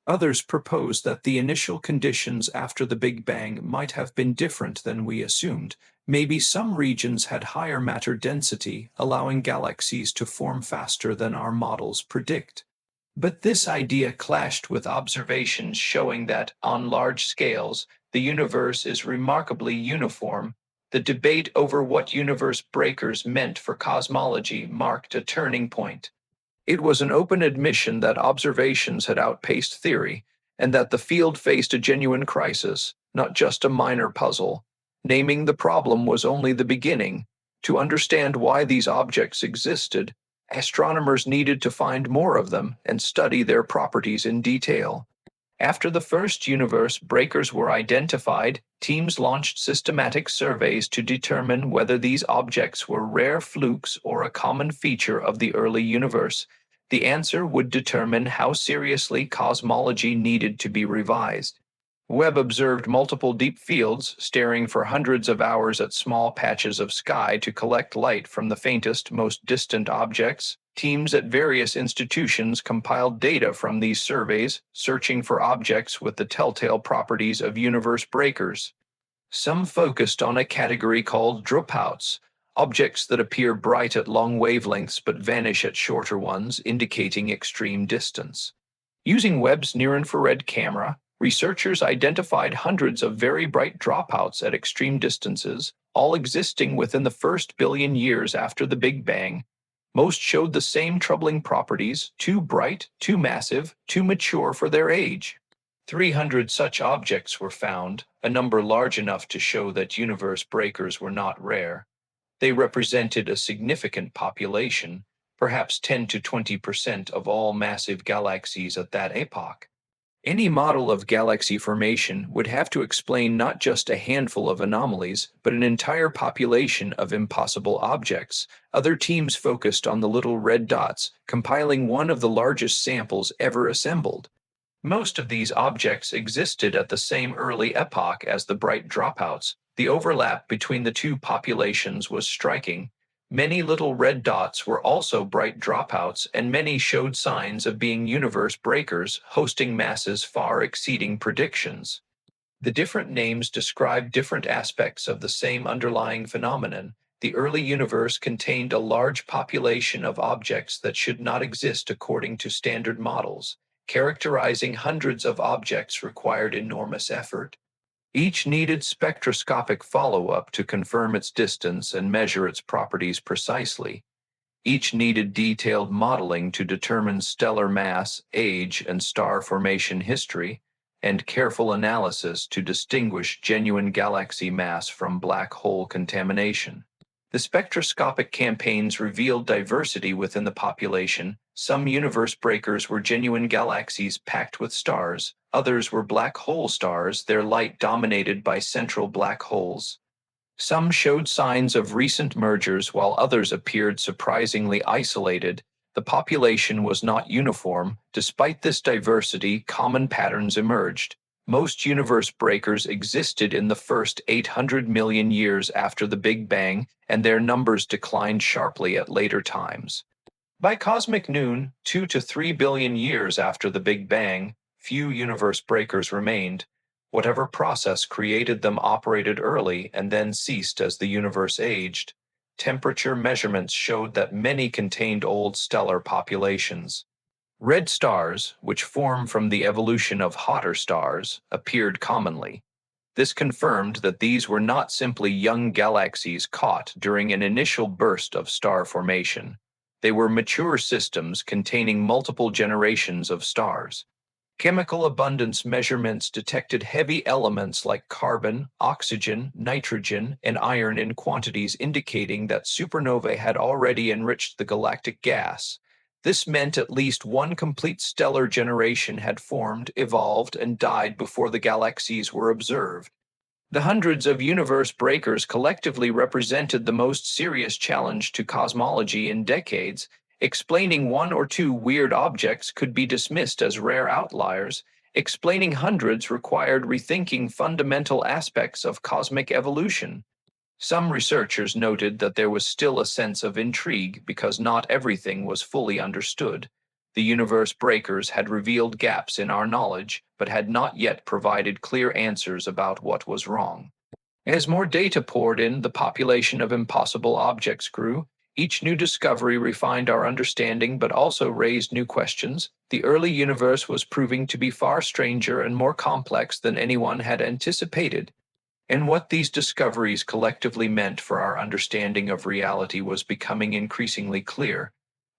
Others proposed that the initial conditions after the Big Bang might have been different than we assumed. Maybe some regions had higher matter density, allowing galaxies to form faster than our models predict. But this idea clashed with observations showing that, on large scales, the universe is remarkably uniform. The debate over what universe breakers meant for cosmology marked a turning point. It was an open admission that observations had outpaced theory, and that the field faced a genuine crisis, not just a minor puzzle. Naming the problem was only the beginning. To understand why these objects existed, astronomers needed to find more of them and study their properties in detail. After the first universe breakers were identified, teams launched systematic surveys to determine whether these objects were rare flukes or a common feature of the early universe. The answer would determine how seriously cosmology needed to be revised. Webb observed multiple deep fields, staring for hundreds of hours at small patches of sky to collect light from the faintest, most distant objects. Teams at various institutions compiled data from these surveys, searching for objects with the telltale properties of universe breakers. Some focused on a category called dropouts, objects that appear bright at long wavelengths but vanish at shorter ones, indicating extreme distance. Using Webb's near-infrared camera, researchers identified hundreds of very bright dropouts at extreme distances, all existing within the first billion years after the Big Bang. Most showed the same troubling properties: too bright, too massive, too mature for their age. 300 such objects were found, a number large enough to show that universe breakers were not rare. They represented a significant population, perhaps 10 to 20% of all massive galaxies at that epoch. Any model of galaxy formation would have to explain not just a handful of anomalies, but an entire population of impossible objects. Other teams focused on the little red dots, compiling one of the largest samples ever assembled. Most of these objects existed at the same early epoch as the bright dropouts. The overlap between the two populations was striking. Many little red dots were also bright dropouts, and many showed signs of being universe breakers, hosting masses far exceeding predictions. The different names describe different aspects of the same underlying phenomenon. The early universe contained a large population of objects that should not exist according to standard models. Characterizing hundreds of objects required enormous effort. Each needed spectroscopic follow-up to confirm its distance and measure its properties precisely. Each needed detailed modeling to determine stellar mass, age, and star formation history, and careful analysis to distinguish genuine galaxy mass from black hole contamination. The spectroscopic campaigns revealed diversity within the population. Some universe breakers were genuine galaxies packed with stars, others were black hole stars, their light dominated by central black holes. Some showed signs of recent mergers while others appeared surprisingly isolated. The population was not uniform. Despite this diversity, common patterns emerged. Most universe breakers existed in the first 800 million years after the Big Bang, and their numbers declined sharply at later times. By cosmic noon, 2 to 3 billion years after the Big Bang, few universe breakers remained. Whatever process created them operated early and then ceased as the universe aged. Temperature measurements showed that many contained old stellar populations. Red stars, which form from the evolution of hotter stars, appeared commonly. This confirmed that these were not simply young galaxies caught during an initial burst of star formation. They were mature systems containing multiple generations of stars. Chemical abundance measurements detected heavy elements like carbon, oxygen, nitrogen, and iron in quantities indicating that supernovae had already enriched the galactic gas. This meant at least one complete stellar generation had formed, evolved, and died before the galaxies were observed. The hundreds of universe breakers collectively represented the most serious challenge to cosmology in decades. Explaining one or two weird objects could be dismissed as rare outliers. Explaining hundreds required rethinking fundamental aspects of cosmic evolution. Some researchers noted that there was still a sense of intrigue because not everything was fully understood. The universe breakers had revealed gaps in our knowledge, but had not yet provided clear answers about what was wrong. As more data poured in, the population of impossible objects grew. Each new discovery refined our understanding but also raised new questions. The early universe was proving to be far stranger and more complex than anyone had anticipated. And what these discoveries collectively meant for our understanding of reality was becoming increasingly clear.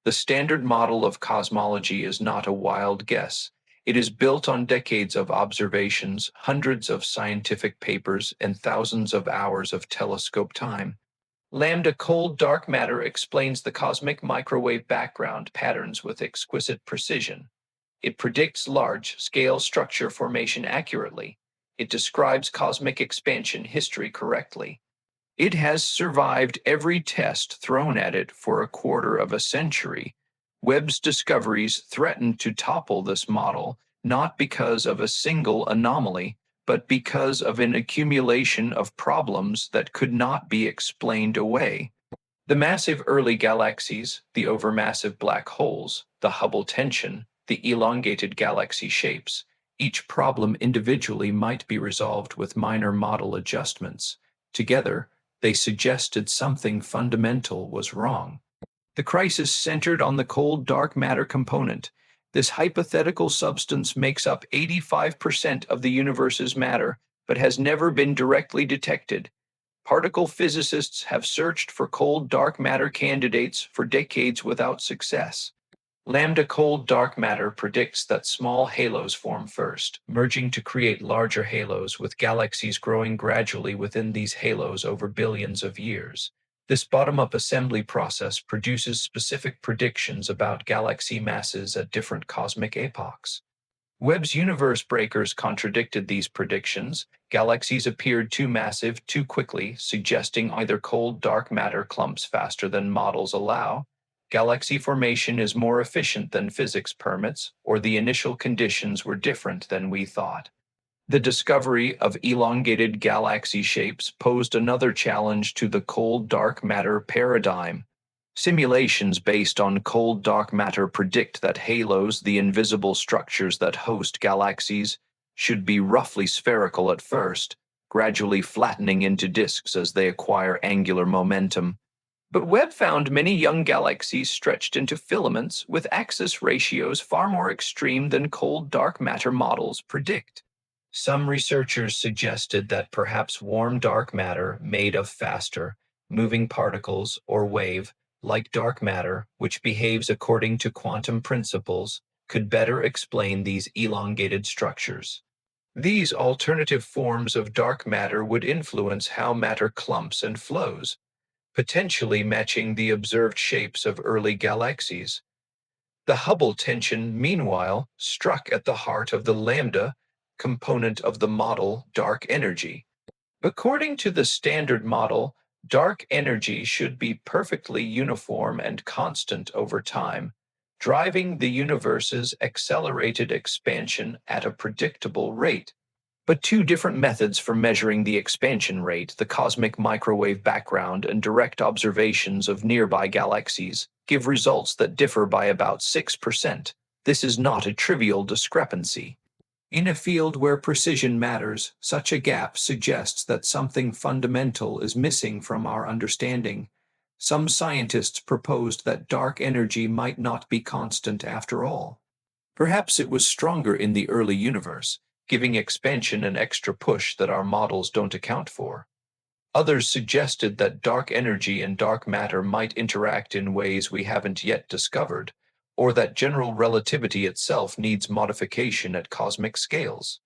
The standard model of cosmology is not a wild guess. It is built on decades of observations, hundreds of scientific papers, and thousands of hours of telescope time. Lambda cold dark matter explains the cosmic microwave background patterns with exquisite precision. It predicts large-scale structure formation accurately. It describes cosmic expansion history correctly. It has survived every test thrown at it for a quarter of a century. Webb's discoveries threatened to topple this model, not because of a single anomaly, but because of an accumulation of problems that could not be explained away. The massive early galaxies, the overmassive black holes, the Hubble tension, the elongated galaxy shapes, each problem individually might be resolved with minor model adjustments. Together, they suggested something fundamental was wrong. The crisis centered on the cold dark matter component. This hypothetical substance makes up 85% of the universe's matter, but has never been directly detected. Particle physicists have searched for cold dark matter candidates for decades without success. Lambda cold dark matter predicts that small halos form first, merging to create larger halos, with galaxies growing gradually within these halos over billions of years. This bottom-up assembly process produces specific predictions about galaxy masses at different cosmic epochs. Webb's universe breakers contradicted these predictions. Galaxies appeared too massive too quickly, suggesting either cold dark matter clumps faster than models allow, galaxy formation is more efficient than physics permits, or the initial conditions were different than we thought. The discovery of elongated galaxy shapes posed another challenge to the cold dark matter paradigm. Simulations based on cold dark matter predict that halos, the invisible structures that host galaxies, should be roughly spherical at first, gradually flattening into disks as they acquire angular momentum. But Webb found many young galaxies stretched into filaments with axis ratios far more extreme than cold dark matter models predict. Some researchers suggested that perhaps warm dark matter made of faster, moving particles or wave, like dark matter, which behaves according to quantum principles, could better explain these elongated structures. These alternative forms of dark matter would influence how matter clumps and flows, potentially matching the observed shapes of early galaxies. The Hubble tension, meanwhile, struck at the heart of the lambda component of the model, dark energy. According to the standard model, dark energy should be perfectly uniform and constant over time, driving the universe's accelerated expansion at a predictable rate. But two different methods for measuring the expansion rate, the cosmic microwave background and direct observations of nearby galaxies, give results that differ by about 6%. This is not a trivial discrepancy. In a field where precision matters, such a gap suggests that something fundamental is missing from our understanding. Some scientists proposed that dark energy might not be constant after all. Perhaps it was stronger in the early universe, giving expansion an extra push that our models don't account for. Others suggested that dark energy and dark matter might interact in ways we haven't yet discovered, or that general relativity itself needs modification at cosmic scales.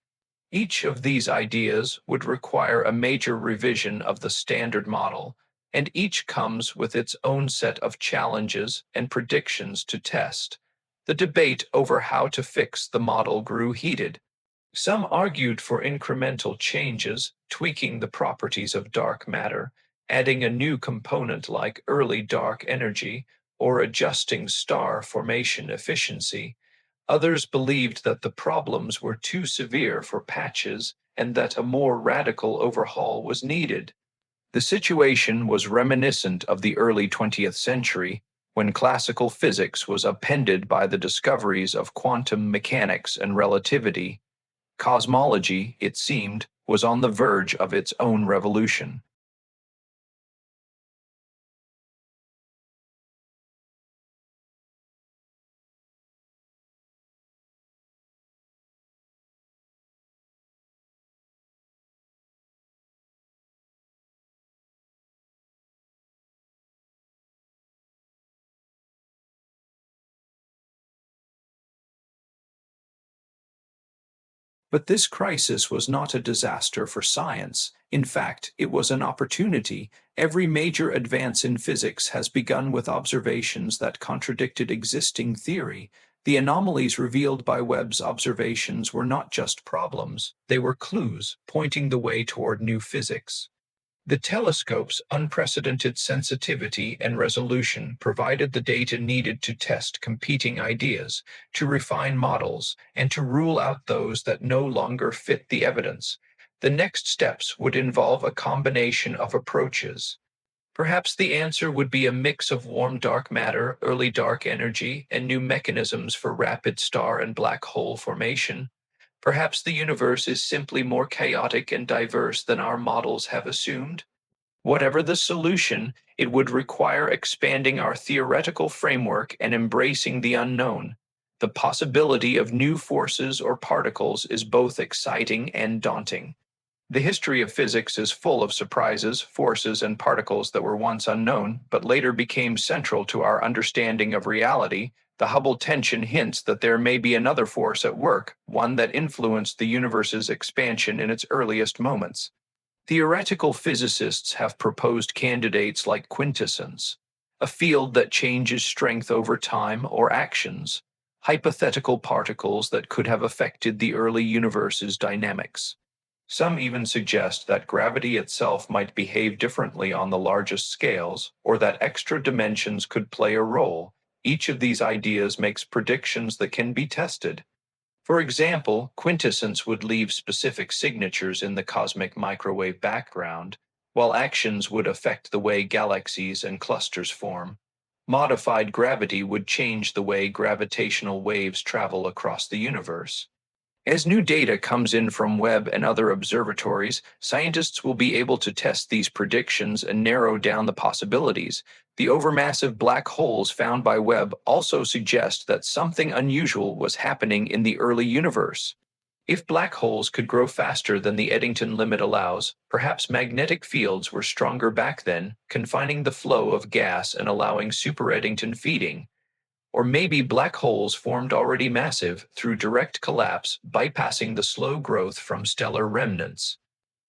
Each of these ideas would require a major revision of the standard model, and each comes with its own set of challenges and predictions to test. The debate over how to fix the model grew heated. Some argued for incremental changes, tweaking the properties of dark matter, adding a new component like early dark energy, or adjusting star formation efficiency. Others believed that the problems were too severe for patches and that a more radical overhaul was needed. The situation was reminiscent of the early 20th century, when classical physics was upended by the discoveries of quantum mechanics and relativity. Cosmology, it seemed, was on the verge of its own revolution. But this crisis was not a disaster for science. In fact, it was an opportunity. Every major advance in physics has begun with observations that contradicted existing theory. The anomalies revealed by Webb's observations were not just problems, they were clues pointing the way toward new physics. The telescope's unprecedented sensitivity and resolution provided the data needed to test competing ideas, to refine models, and to rule out those that no longer fit the evidence. The next steps would involve a combination of approaches. Perhaps the answer would be a mix of warm dark matter, early dark energy, and new mechanisms for rapid star and black hole formation. Perhaps the universe is simply more chaotic and diverse than our models have assumed. Whatever the solution, it would require expanding our theoretical framework and embracing the unknown. The possibility of new forces or particles is both exciting and daunting. The history of physics is full of surprises, forces, and particles that were once unknown, but later became central to our understanding of reality. The Hubble tension hints that there may be another force at work, one that influenced the universe's expansion in its earliest moments. Theoretical physicists have proposed candidates like quintessence, a field that changes strength over time or actions, hypothetical particles that could have affected the early universe's dynamics. Some even suggest that gravity itself might behave differently on the largest scales, or that extra dimensions could play a role. Each of these ideas makes predictions that can be tested. For example, quintessence would leave specific signatures in the cosmic microwave background, while actions would affect the way galaxies and clusters form. Modified gravity would change the way gravitational waves travel across the universe. As new data comes in from Webb and other observatories, scientists will be able to test these predictions and narrow down the possibilities. The overmassive black holes found by Webb also suggest that something unusual was happening in the early universe. If black holes could grow faster than the Eddington limit allows, perhaps magnetic fields were stronger back then, confining the flow of gas and allowing super Eddington feeding. Or maybe black holes formed already massive through direct collapse, bypassing the slow growth from stellar remnants.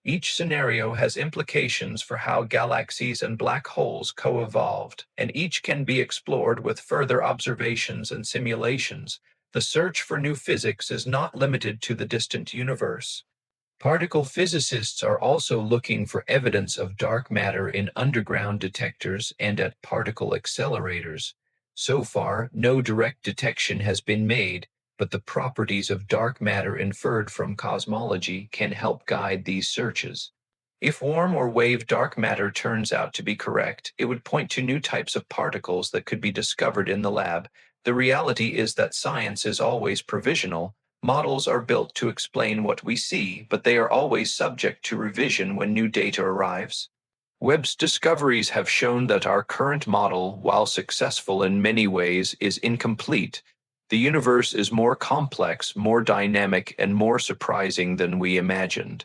Each scenario has implications for how galaxies and black holes co-evolved, and each can be explored with further observations and simulations. The search for new physics is not limited to the distant universe. Particle physicists are also looking for evidence of dark matter in underground detectors and at particle accelerators. So far, no direct detection has been made, but the properties of dark matter inferred from cosmology can help guide these searches. If warm or wave dark matter turns out to be correct, it would point to new types of particles that could be discovered in the lab. The reality is that science is always provisional. Models are built to explain what we see, but they are always subject to revision when new data arrives. Webb's discoveries have shown that our current model, while successful in many ways, is incomplete. The universe is more complex, more dynamic, and more surprising than we imagined.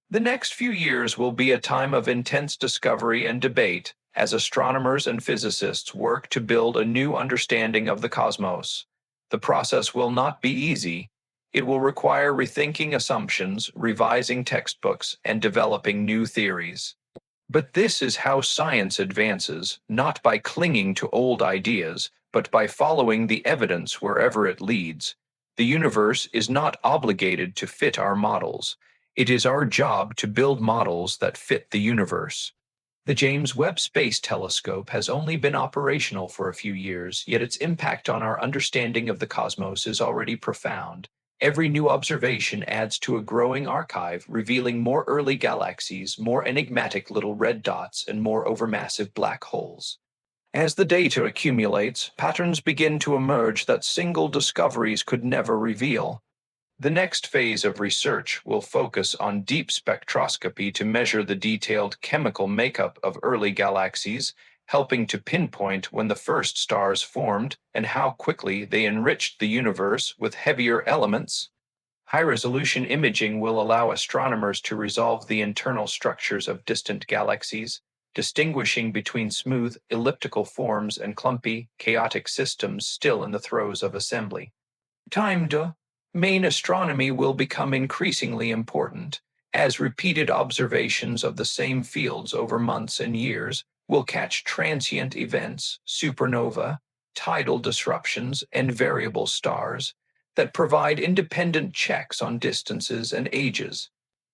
The next few years will be a time of intense discovery and debate as astronomers and physicists work to build a new understanding of the cosmos. The process will not be easy. It will require rethinking assumptions, revising textbooks, and developing new theories. But this is how science advances, not by clinging to old ideas, but by following the evidence wherever it leads. The universe is not obligated to fit our models. It is our job to build models that fit the universe. The James Webb Space Telescope has only been operational for a few years, yet its impact on our understanding of the cosmos is already profound. Every new observation adds to a growing archive, revealing more early galaxies, more enigmatic little red dots, and more overmassive black holes. As the data accumulates, patterns begin to emerge that single discoveries could never reveal. The next phase of research will focus on deep spectroscopy to measure the detailed chemical makeup of early galaxies, helping to pinpoint when the first stars formed and how quickly they enriched the universe with heavier elements. High-resolution imaging will allow astronomers to resolve the internal structures of distant galaxies, distinguishing between smooth, elliptical forms and clumpy, chaotic systems still in the throes of assembly. Time to Main astronomy will become increasingly important, as repeated observations of the same fields over months and years will catch transient events, supernova, tidal disruptions, and variable stars that provide independent checks on distances and ages.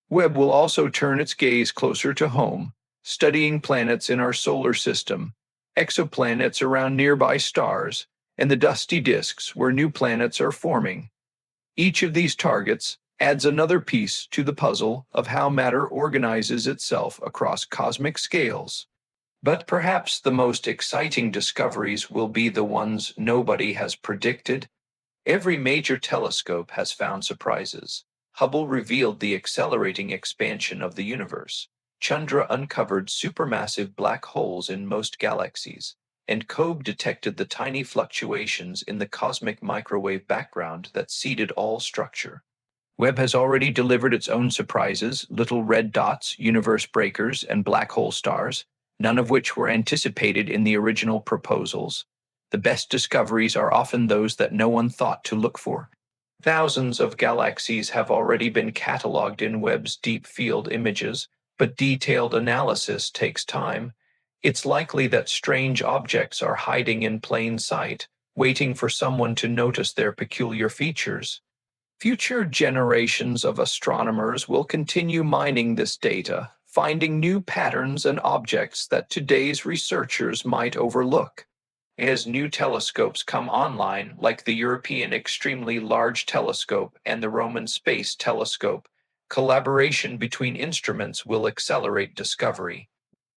Webb will also turn its gaze closer to home, studying planets in our solar system, exoplanets around nearby stars, and the dusty disks where new planets are forming. Each of these targets adds another piece to the puzzle of how matter organizes itself across cosmic scales. But perhaps the most exciting discoveries will be the ones nobody has predicted. Every major telescope has found surprises. Hubble revealed the accelerating expansion of the universe. Chandra uncovered supermassive black holes in most galaxies, and COBE detected the tiny fluctuations in the cosmic microwave background that seeded all structure. Webb has already delivered its own surprises, little red dots, universe breakers, and black hole stars, none of which were anticipated in the original proposals. The best discoveries are often those that no one thought to look for. Thousands of galaxies have already been cataloged in Webb's deep field images, but detailed analysis takes time. It's likely that strange objects are hiding in plain sight, waiting for someone to notice their peculiar features. Future generations of astronomers will continue mining this data, finding new patterns and objects that today's researchers might overlook. As new telescopes come online, like the European Extremely Large Telescope and the Roman Space Telescope, collaboration between instruments will accelerate discovery.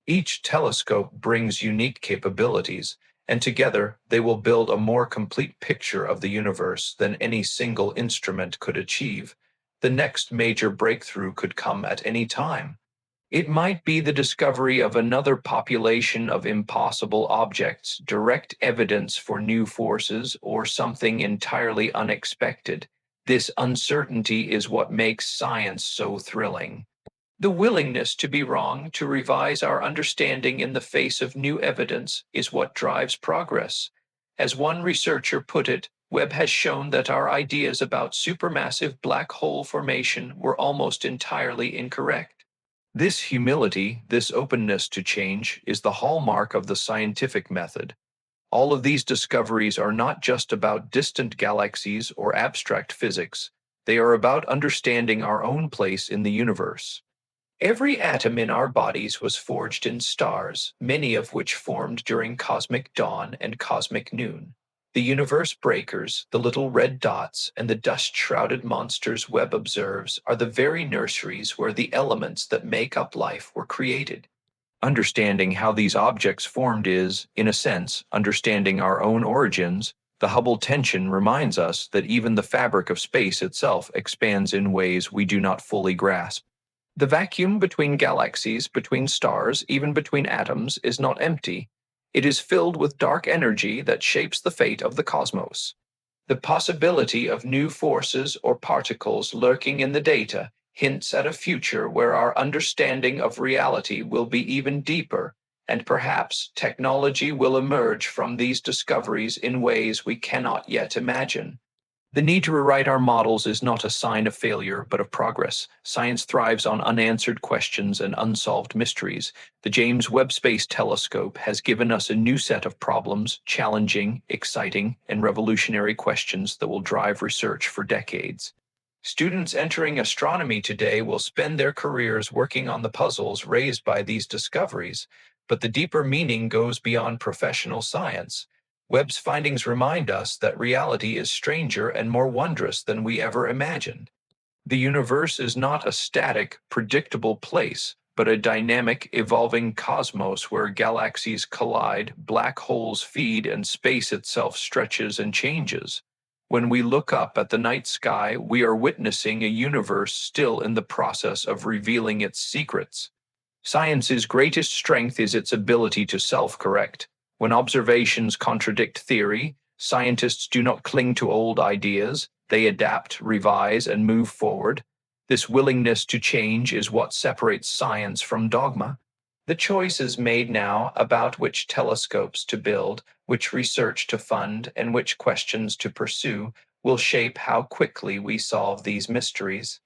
Each telescope brings unique capabilities, and together they will build a more complete picture of the universe than any single instrument could achieve. The next major breakthrough could come at any time. It might be the discovery of another population of impossible objects, direct evidence for new forces, or something entirely unexpected. This uncertainty is what makes science so thrilling. The willingness to be wrong, to revise our understanding in the face of new evidence, is what drives progress. As one researcher put it, Webb has shown that our ideas about supermassive black hole formation were almost entirely incorrect. This humility, this openness to change, is the hallmark of the scientific method. All of these discoveries are not just about distant galaxies or abstract physics, they are about understanding our own place in the universe. Every atom in our bodies was forged in stars, many of which formed during cosmic dawn and cosmic noon. The universe breakers, the little red dots, and the dust-shrouded monsters Webb observes are the very nurseries where the elements that make up life were created. Understanding how these objects formed is, in a sense, understanding our own origins. The Hubble tension reminds us that even the fabric of space itself expands in ways we do not fully grasp. The vacuum between galaxies, between stars, even between atoms, is not empty. It is filled with dark energy that shapes the fate of the cosmos. The possibility of new forces or particles lurking in the data hints at a future where our understanding of reality will be even deeper, and perhaps technology will emerge from these discoveries in ways we cannot yet imagine. The need to rewrite our models is not a sign of failure, but of progress. Science thrives on unanswered questions and unsolved mysteries. The James Webb Space Telescope has given us a new set of problems, challenging, exciting, and revolutionary questions that will drive research for decades. Students entering astronomy today will spend their careers working on the puzzles raised by these discoveries, but the deeper meaning goes beyond professional science. Webb's findings remind us that reality is stranger and more wondrous than we ever imagined. The universe is not a static, predictable place, but a dynamic, evolving cosmos where galaxies collide, black holes feed, and space itself stretches and changes. When we look up at the night sky, we are witnessing a universe still in the process of revealing its secrets. Science's greatest strength is its ability to self-correct. When observations contradict theory, scientists do not cling to old ideas, they adapt, revise, and move forward. This willingness to change is what separates science from dogma. The choice is made now about which telescopes to build, which research to fund, and which questions to pursue will shape how quickly we solve these mysteries.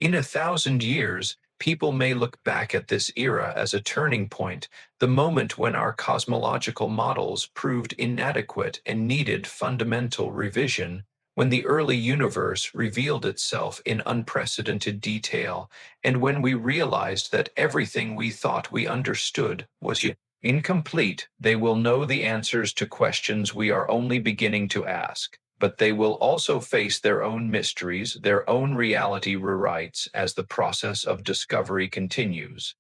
In 1,000 years, people may look back at this era as a turning point, the moment when our cosmological models proved inadequate and needed fundamental revision, when the early universe revealed itself in unprecedented detail, and when we realized that everything we thought we understood was yet incomplete. They will know the answers to questions we are only beginning to ask, but they will also face their own mysteries, their own reality rewrites as the process of discovery continues.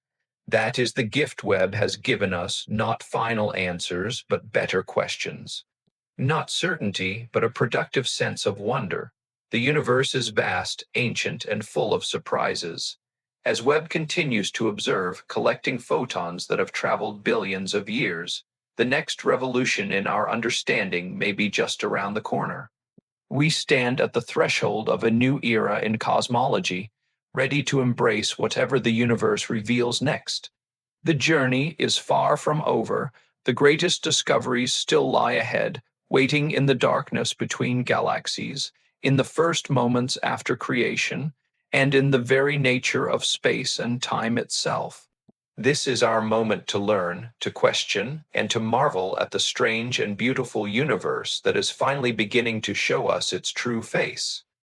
That is the gift Webb has given us, not final answers, but better questions. Not certainty, but a productive sense of wonder. The universe is vast, ancient, and full of surprises. As Webb continues to observe, collecting photons that have traveled billions of years, the next revolution in our understanding may be just around the corner. We stand at the threshold of a new era in cosmology, ready to embrace whatever the universe reveals next. The journey is far from over. The greatest discoveries still lie ahead, waiting in the darkness between galaxies, in the first moments after creation, and in the very nature of space and time itself. This is our moment to learn, to question, and to marvel at the strange and beautiful universe that is finally beginning to show us its true face.